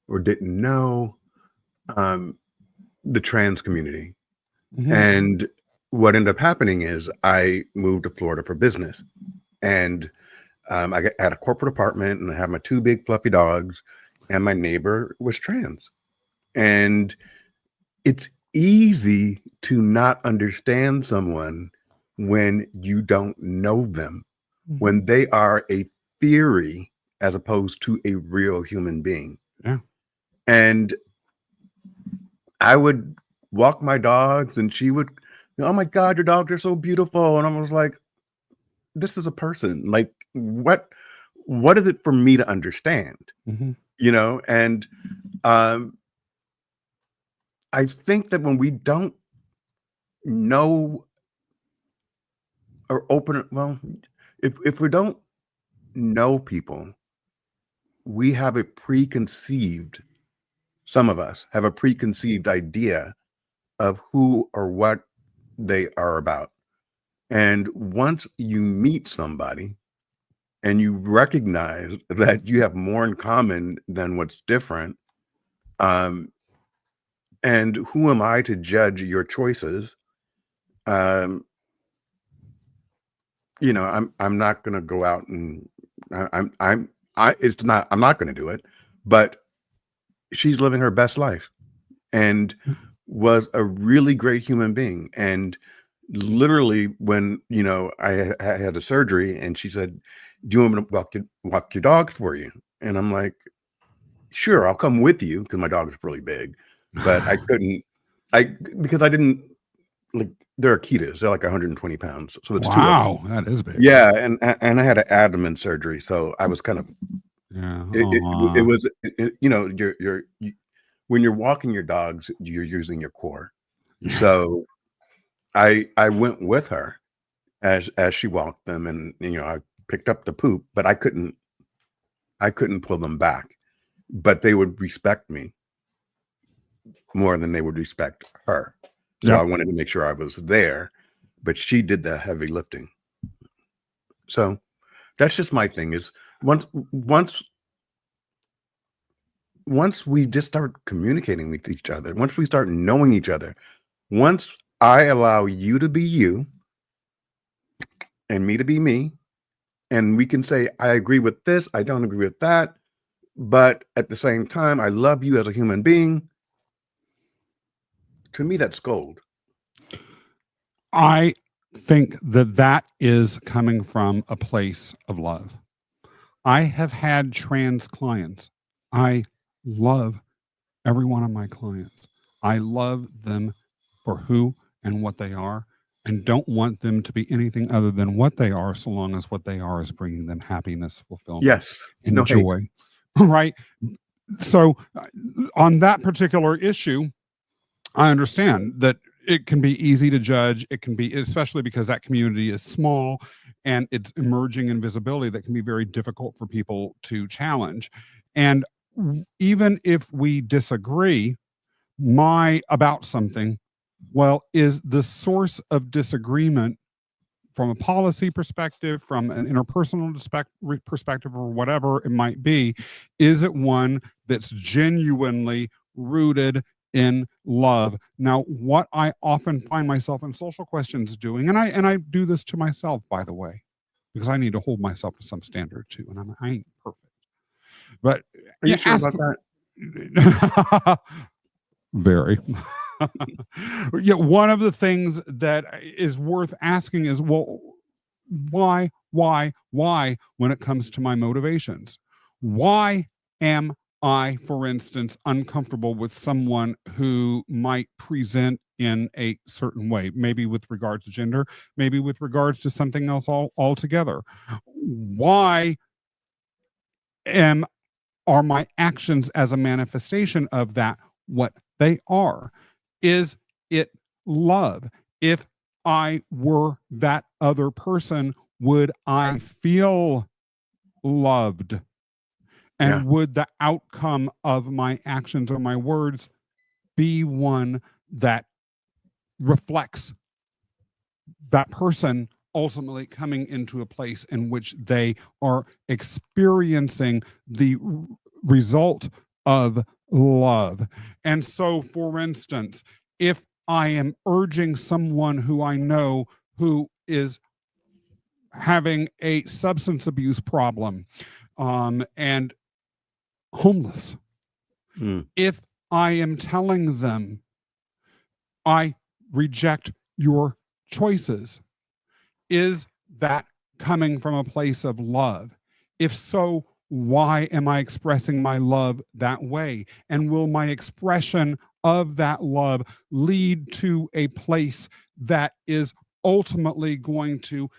or didn't know the trans community. Mm-hmm. And what ended up happening is I moved to Florida for business, and had a corporate apartment, and I had my two big fluffy dogs, and my neighbor was trans. And it's easy to not understand someone when you don't know them, Mm-hmm. when they are a theory as opposed to a real human being. Yeah. And I would walk my dogs, and she would, oh my God, your dogs are so beautiful. And I was like, this is a person. Like, what is it for me to understand? Mm-hmm. And I think that when we don't know or if we don't know people, we have a preconceived, some of us have a preconceived idea of who or what they are about. And once you meet somebody and you recognize that you have more in common than what's different, and who am I to judge your choices? Um, I'm not going to go out and I'm not going to do it, but she's living her best life and was a really great human being. And literally when, I had a surgery, and she said, do you want me to walk your dogs for you? And I'm like, sure, I'll come with you, because my dog is really big, but I couldn't, because I didn't, like, they're Akitas, they're like 120 pounds. So it's two of them. Wow, that is big. Yeah. And I had an abdomen surgery. So I was kind of, Yeah. it was, when you're walking your dogs, you're using your core. Yeah. So I went with her as she walked them, and I picked up the poop, but I couldn't pull them back. But they would respect me more than they would respect her. So Yep. I wanted to make sure I was there, but she did the heavy lifting. So that's just my thing, is once we just start communicating with each other, once we start knowing each other, once I allow you to be you and me to be me, and we can say, I agree with this, I don't agree with that, but at the same time, I love you as a human being. To me, that's gold. I think that is coming from a place of love. I have had trans clients. I love every one of my clients. I love them for who and what they are, and don't want them to be anything other than what they are, so long as what they are is bringing them happiness, fulfillment, Yes. and No hate. joy. Right? So, on that particular issue, I understand that it can be easy to judge. It can be, especially because that community is small and it's emerging in visibility, that can be very difficult for people to challenge. And even if we disagree about something, well, is the source of disagreement, from a policy perspective, from an interpersonal perspective, or whatever it might be, is it one that's genuinely rooted in love? Now, what I often find myself in social questions doing, and I do this to myself, by the way, because I need to hold myself to some standard too, and I ain't perfect. But Are you sure about that? Very. Yeah, one of the things that is worth asking is, well, why, when it comes to my motivations? Why am I, for instance, uncomfortable with someone who might present in a certain way, maybe with regards to gender, maybe with regards to something else altogether? Why are my actions as a manifestation of that what they are? Is it love? If I were that other person, would I feel loved? And Yeah. would the outcome of my actions or my words be one that reflects that person ultimately coming into a place in which they are experiencing the result of love? And so, for instance, if I am urging someone who I know who is having a substance abuse problem and homeless, Mm. if I am telling them, I reject your choices, is that coming from a place of love? If so, why am I expressing my love that way? And will my expression of that love lead to a place that is ultimately going to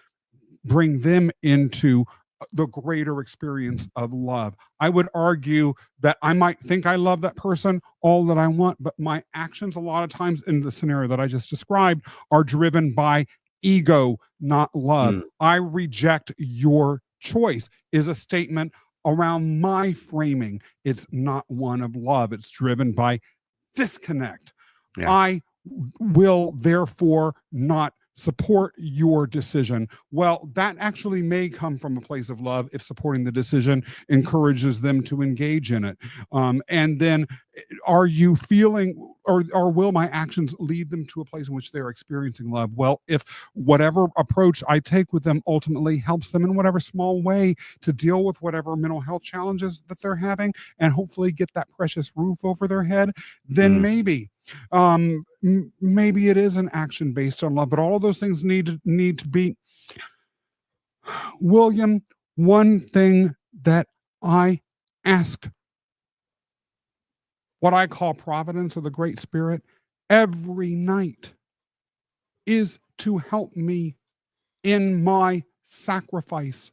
bring them into the greater experience of love? I would argue that I might think I love that person all that I want, but my actions, a lot of times in the scenario that I just described, are driven by ego, not love. Mm. I reject your choice is a statement around my framing. It's not one of love, it's driven by disconnect. Yeah. I will therefore not support your decision. Well, that actually may come from a place of love if supporting the decision encourages them to engage in it. And then are you feeling, or will my actions lead them to a place in which they're experiencing love? Well, if whatever approach I take with them ultimately helps them in whatever small way to deal with whatever mental health challenges that they're having and hopefully get that precious roof over their head, then Mm. maybe maybe it is an action based on love. But all of those things need to be, William, one thing that I ask what I call providence or the great spirit every night is to help me in my sacrifice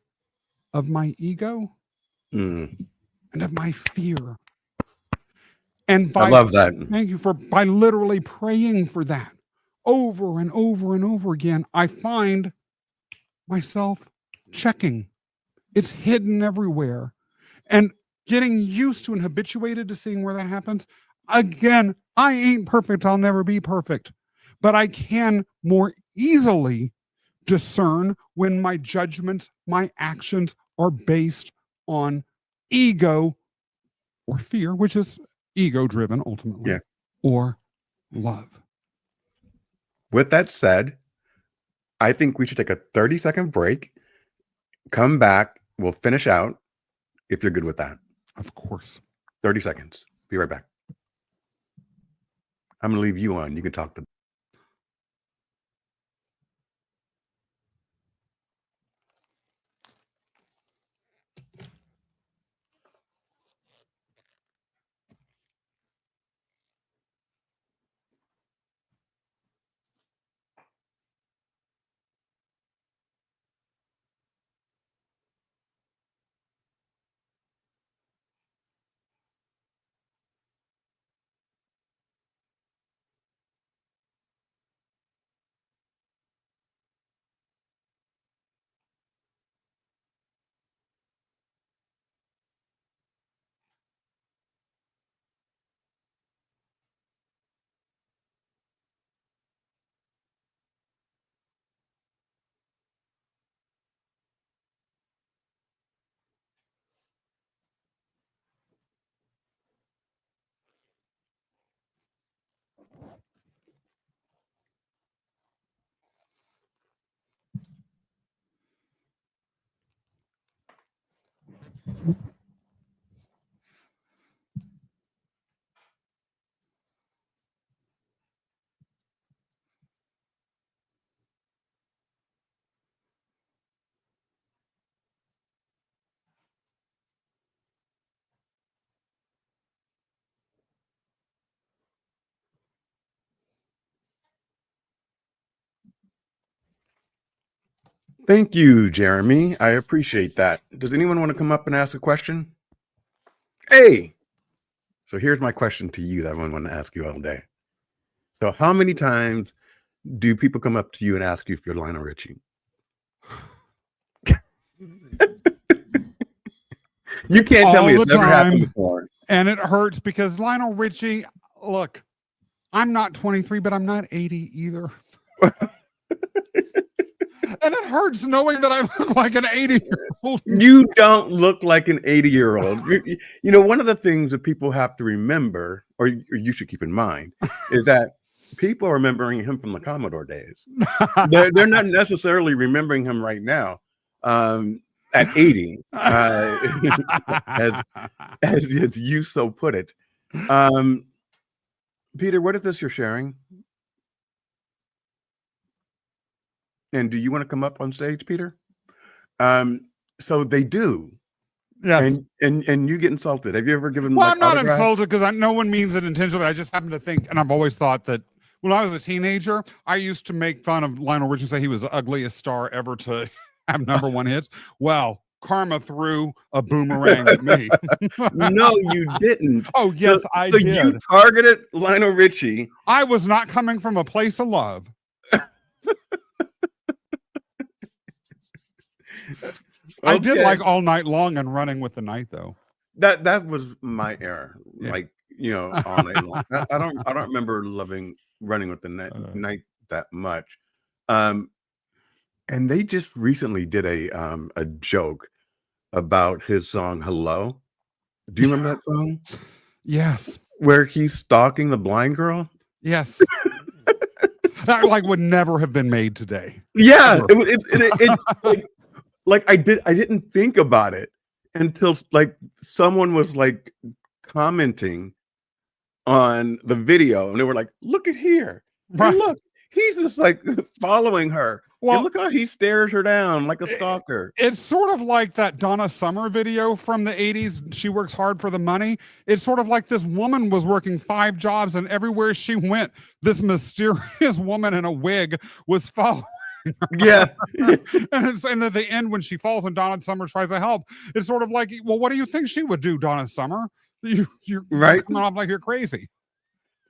of my ego Mm. and of my fear. And I love that. thank you, for by literally praying for that over and over and over again, I find myself checking. It's hidden everywhere. And getting used to and habituated to seeing where that happens. Again, I ain't perfect. I'll never be perfect. But I can more easily discern when my judgments, my actions are based on ego or fear, which is ego driven ultimately, Yeah. or love. With that said, I think we should take a 30-second break, come back, we'll finish out if you're good with that. Of course. 30 seconds. Be right back. I'm going to leave you on. You can talk to Thank you, Jeremy. I appreciate that. Does anyone want to come up and ask a question? Hey! So here's my question to you that I want to ask you all day. So how many times do people come up to you and ask you if you're Lionel Richie? You can't tell All me it's the never happened time. before. And it hurts because Lionel Richie, look, I'm not 23, but I'm not 80 either. And it hurts knowing that I look like an 80-year-old. You don't look like an 80-year-old. You know, one of the things that people have to remember, or you should keep in mind, is that people are remembering him from the Commodore days. They're not necessarily remembering him right now at 80, as you so put it. Peter, what is this you're sharing? And do you want to come up on stage, Peter? So they do. Yes. And you get insulted. Have you ever given Well, like I'm not autographs? insulted because no one means it intentionally. I just happen to think, and I've always thought that when I was a teenager, I used to make fun of Lionel Richie and say he was the ugliest star ever to have #1 hits. Well, karma threw a boomerang at me. No, you didn't. Oh, yes, I so did. You targeted Lionel Richie. I was not coming from a place of love. I did like All Night Long and Running with the Night, though. That was my error. Yeah. Like, you know, All Night Long. I don't remember loving Running with the Night that much. And they just recently did a joke about his song Hello. Do you remember that song? Yes. Where he's stalking the blind girl? Yes. That like would never have been made today. Yeah, it like I didn't think about it until like someone was like commenting on the video, and they were like, "Look at here, Right. And look, he's just like following her. Well, and look how he stares her down like a stalker." It's sort of like that Donna Summer video from the 80s. She works hard for the money. It's sort of like this woman was working 5 jobs, and everywhere she went, this mysterious woman in a wig was following her. Yeah. And at the end, when she falls and Donna Summer tries to help, it's sort of like, well, what do you think she would do, Donna Summer? You're right. coming off like you're crazy.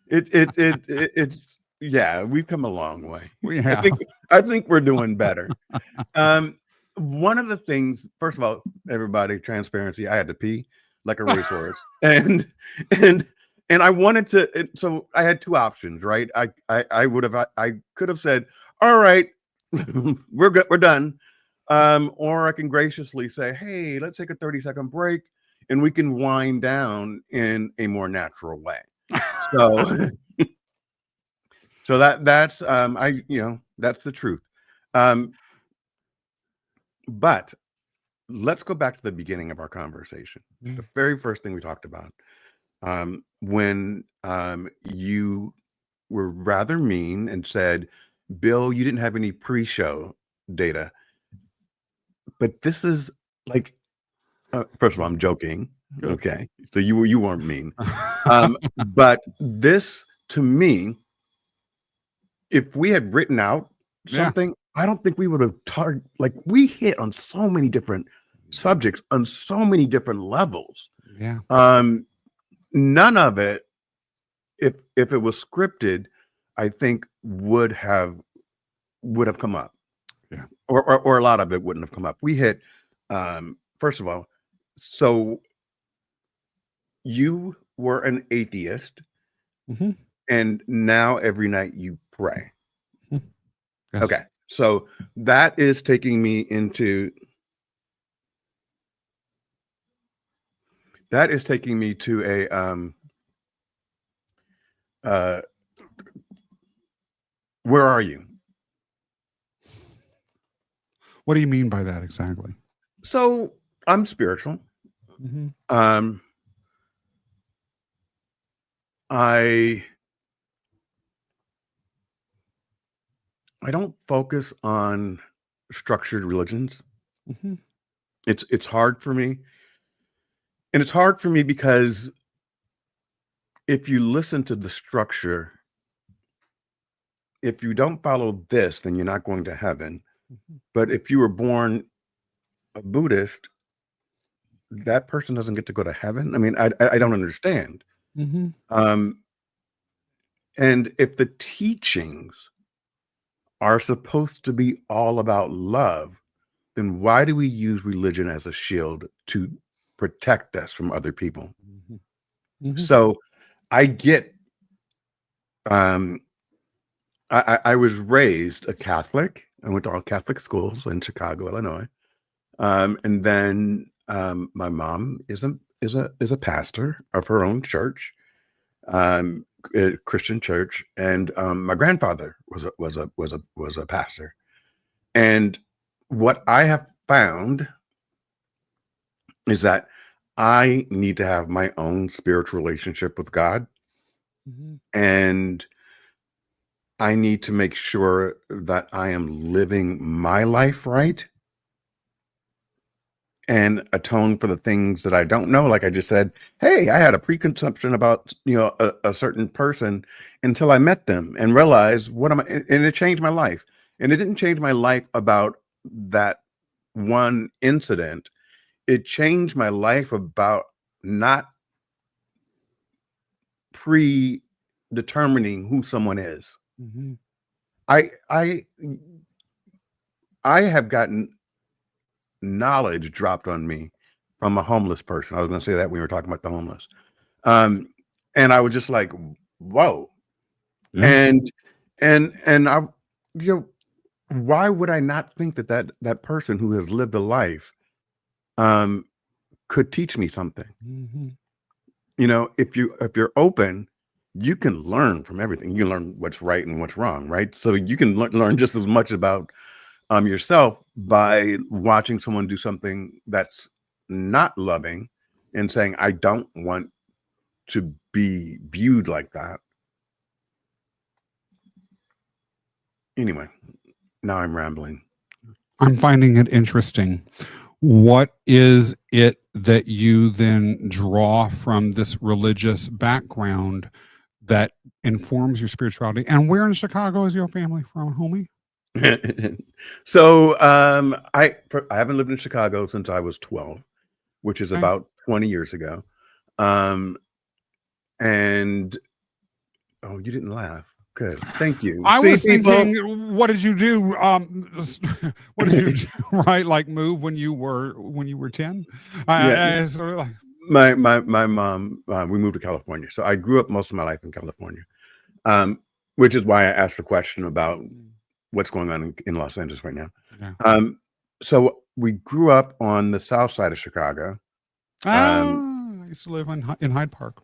It's yeah, we've come a long way. Yeah. I think we're doing better. One of the things, first of all, everybody, transparency. I had to pee like a racehorse, and I wanted to. So I had 2 options, right? I could have said, "All right, we're good, we're done," or I can graciously say, "Hey, let's take a 30-second break, and we can wind down in a more natural way." So. So that's that's the truth. But let's go back to the beginning of our conversation. The very first thing we talked about, when you were rather mean and said, "Bill, you didn't have any pre-show data." But this is like, first of all, I'm joking. Good. Okay, so you weren't mean, but this to me. If we had written out something, I don't think we would have like we hit on so many different subjects on so many different levels. Yeah. None of it, if it was scripted, I think would have come up. Yeah. Or a lot of it wouldn't have come up. We hit first of all, so you were an atheist. Mm-hmm. And now every night you pray. Yes. Okay. So that is taking me to a where are you? What do you mean by that exactly? So I'm spiritual. Mm-hmm. I don't focus on structured religions. Mm-hmm. It's hard for me. And it's hard for me because if you listen to the structure, if you don't follow this, then you're not going to heaven. Mm-hmm. But if you were born a Buddhist, that person doesn't get to go to heaven. I mean, I don't understand. Mm-hmm. And if the teachings are supposed to be all about love, then why do we use religion as a shield to protect us from other people? So I get, um, I was raised a Catholic. I went to all Catholic schools in Chicago, Illinois. And then my mom is a pastor of her own church, a Christian church, and my grandfather was a pastor. And what I have found is that I need to have my own spiritual relationship with God, and I need to make sure that I am living my life right and atone for the things that I don't know. Like I just said, hey, I had a preconception about, a certain person until I met them and realized what am I, and it changed my life. And it didn't change my life about that one incident. It changed my life about not predetermining who someone is. I have gotten knowledge dropped on me from a homeless person. I was going to say that when we were talking about the homeless. And I was just like, whoa. Yeah. And I, why would I not think that person who has lived a life could teach me something? If you're open, you can learn from everything. You can learn what's right and what's wrong, right? So you can learn just as much about yourself by watching someone do something that's not loving and saying, I don't want to be viewed like that. Anyway, now I'm rambling. I'm finding it interesting. What is it that you then draw from this religious background that informs your spirituality? And where in Chicago is your family from, homie? So I haven't lived in Chicago since I was 12, which is about 20 years ago. And oh, you didn't laugh. Good. Thank you. I was thinking, what did you do? What did you do? Right, like move when you were 10? Yeah. Sort of like, My mom, we moved to California. So I grew up most of my life in California, which is why I asked the question about what's going on in Los Angeles right now. Yeah. So we grew up on the south side of Chicago. I used to live in Hyde Park.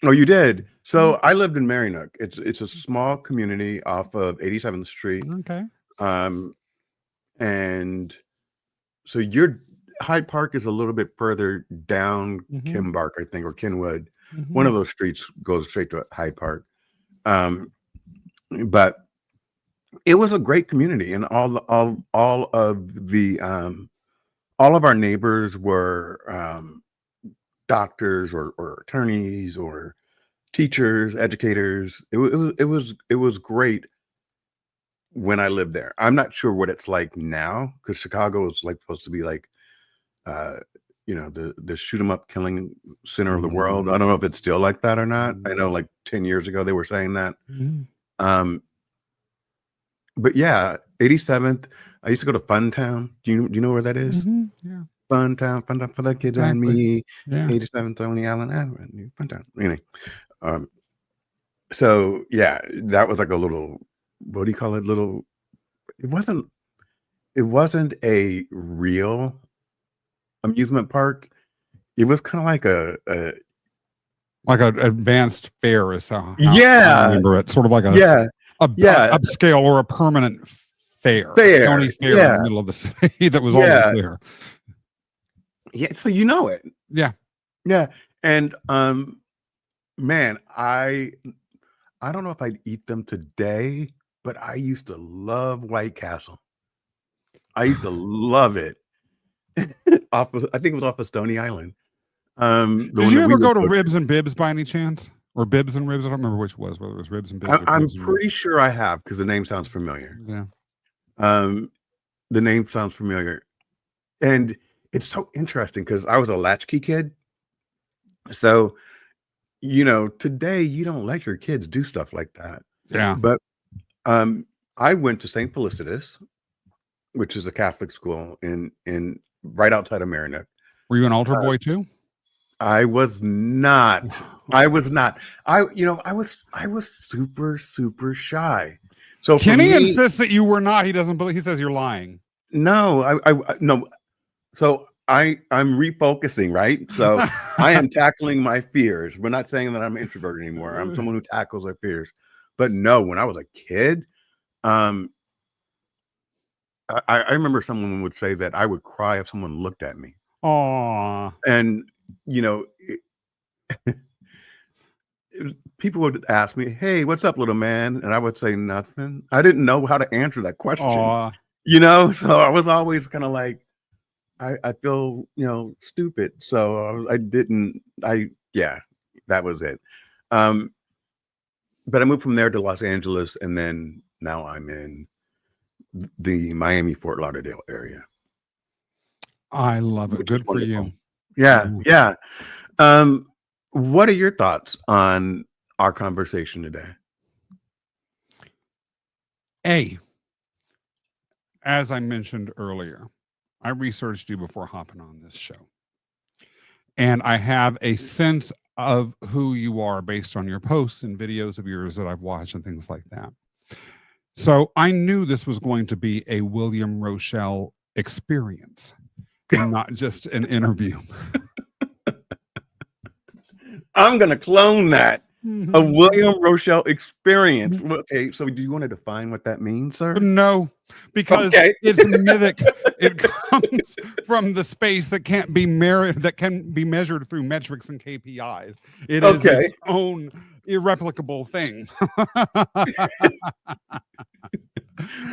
Oh, you did? So I lived in Marinook. It's a small community off of 87th Street. Okay. And so your Hyde Park is a little bit further down Kimbark, I think, or Kenwood. One of those streets goes straight to Hyde Park. But it was a great community, and all of our neighbors were doctors or attorneys or teachers, educators. It was great when I lived there. I'm not sure what it's like now, because Chicago is like supposed to be like the shoot 'em up killing center of the world. I don't know if it's still like that or not. I know like 10 years ago they were saying that. But yeah, 87th. I used to go to Funtown. Do you know where that is? Yeah. Funtown for the kids and Exactly. me. Yeah. 87th Tony Allen Avenue. Funtown. Anyway, so yeah, that was like a little. What do you call it? Little. It wasn't a real amusement park. It was kind of like an advanced fair is how yeah, I remember it. Sort of like a upscale or a permanent fair. County fair in the middle of the city that was always there. Yeah, so you know it. Yeah. Yeah. And man, I don't know if I'd eat them today, but I used to love White Castle. I used to love it. I think it was off of Stony Island. Did you ever go to Ribs and Bibs by any chance? Or Bibs and Ribs? I don't remember which was, whether it was Ribs and Bibs. I'm pretty sure I have, because the name sounds familiar. Yeah. The name sounds familiar. And it's so interesting because I was a latchkey kid. So, today you don't let your kids do stuff like that. Yeah. But I went to St. Felicitas, which is a Catholic school in right outside of Marinook. Were you an altar boy too? I was not. I was not. I was super, super shy. So for Kenny me, insists that you were not. He doesn't believe. He says you're lying. no, no. So I'm refocusing, right? So I am tackling my fears. We're not saying that I'm an introvert anymore. I'm someone who tackles their fears. But no, when I was a kid, I remember someone would say that I would cry if someone looked at me. Aw. And people would ask me, "Hey, what's up, little man?" And I would say nothing. I didn't know how to answer that question. Aw. So I was always kind of like, I feel, stupid. So that was it. But I moved from there to Los Angeles, and then now I'm in the Miami, Fort Lauderdale area. I love it. Good for you. Yeah. Yeah. What are your thoughts on our conversation today? As I mentioned earlier, I researched you before hopping on this show. And I have a sense of who you are based on your posts and videos of yours that I've watched and things like that. So I knew this was going to be a William Rochelle experience and not just an interview. I'm going to clone that. A William Rochelle experience. Okay, so do you want to define what that means, sir? No, because it's mythic. It comes from the space that can be measured through metrics and KPIs. It is its own irreplicable thing.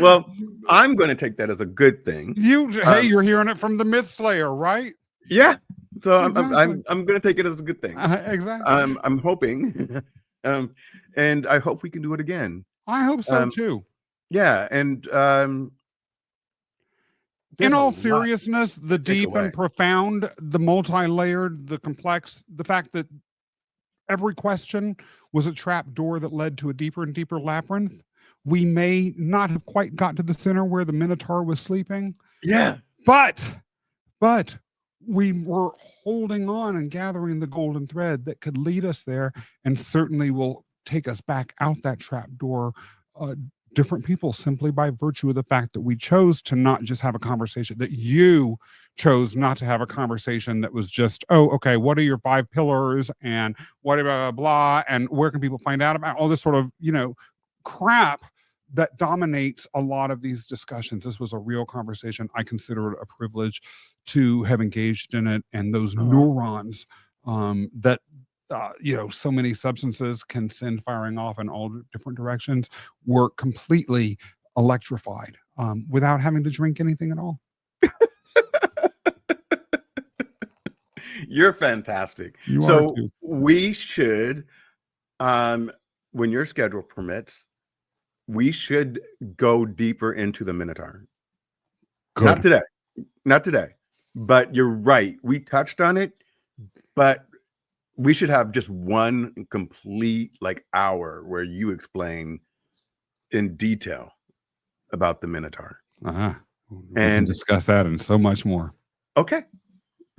Well, I'm going to take that as a good thing. You're hearing it from the Myth Slayer, right? Yeah. So Exactly. I'm going to take it as a good thing. Exactly. I'm hoping, and I hope we can do it again. I hope so too. Yeah, and in all seriousness, the deep and profound, the multi-layered, the complex, the fact that every question was a trap door that led to a deeper and deeper labyrinth. We may not have quite got to the center where the Minotaur was sleeping. Yeah, but we were holding on and gathering the golden thread that could lead us there, and certainly will take us back out that trap door. Different people, simply by virtue of the fact that we chose to not just have a conversation, that you chose not to have a conversation that was just, okay, what are your 5 pillars and what blah, blah, blah, and where can people find out about all this sort of, crap that dominates a lot of these discussions. This was a real conversation. I consider it a privilege to have engaged in it, and those neurons that so many substances can send firing off in all different directions were completely electrified without having to drink anything at all. You're fantastic. We should, when your schedule permits, we should go deeper into the Minotaur. Good. Not today, but you're right. We touched on it, but we should have just one complete hour where you explain in detail about the Minotaur. We can discuss that and so much more. Okay.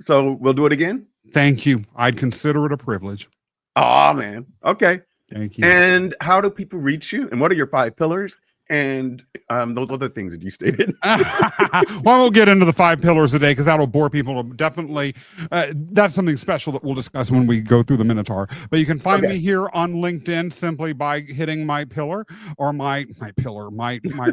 So we'll do it again. Thank you. I'd consider it a privilege. Oh man. Okay. Thank you. And how do people reach you? And what are your 5 pillars? And those other things that you stated. Well, we'll get into the 5 pillars today because that'll bore people. Definitely, that's something special that we'll discuss when we go through the Minotaur. But you can find me here on LinkedIn simply by hitting my pillar or my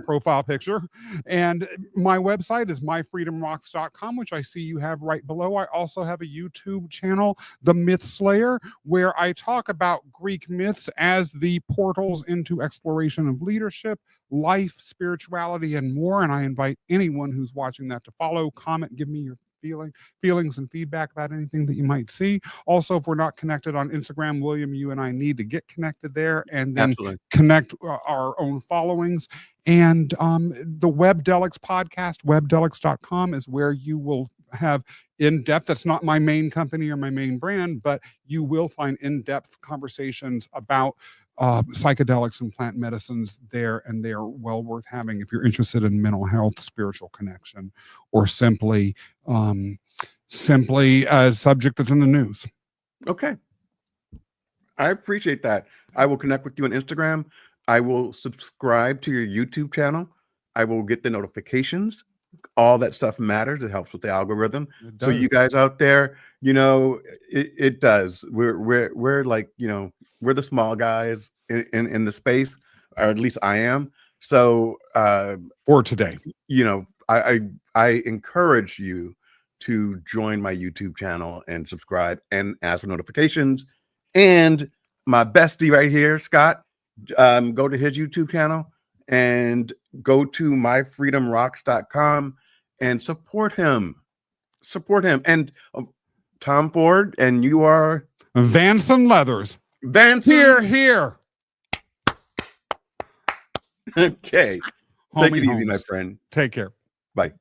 profile picture. And my website is myfreedomrocks.com, which I see you have right below. I also have a YouTube channel, The Myth Slayer, where I talk about Greek myths as the portals into exploration of leadership, life, spirituality, and more. And I invite anyone who's watching that to follow, comment, give me your feelings and feedback about anything that you might see. Also, if we're not connected on Instagram, William, you and I need to get connected there and then connect our own followings. And the Webdelics podcast, webdelics.com, is where you will have in-depth, that's not my main company or my main brand, but you will find in-depth conversations about psychedelics and plant medicines there, and they're well worth having if you're interested in mental health, spiritual connection, or simply a subject that's in the news. Okay. I appreciate that. I will connect with you on Instagram. I will subscribe to your YouTube channel. I will get the notifications. All that stuff matters. It helps with the algorithm. So you guys out there, it does. We're like, we're the small guys in the space, or at least I am. So for today, I encourage you to join my YouTube channel and subscribe and ask for notifications. And my bestie right here, Scott, go to his YouTube channel and go to myfreedomrocks.com and support him. And Tom Ford, and you are Vanson Leathers. Vanson. Here. Okay. Homie Take it easy, Holmes. my friend. Take care. Bye.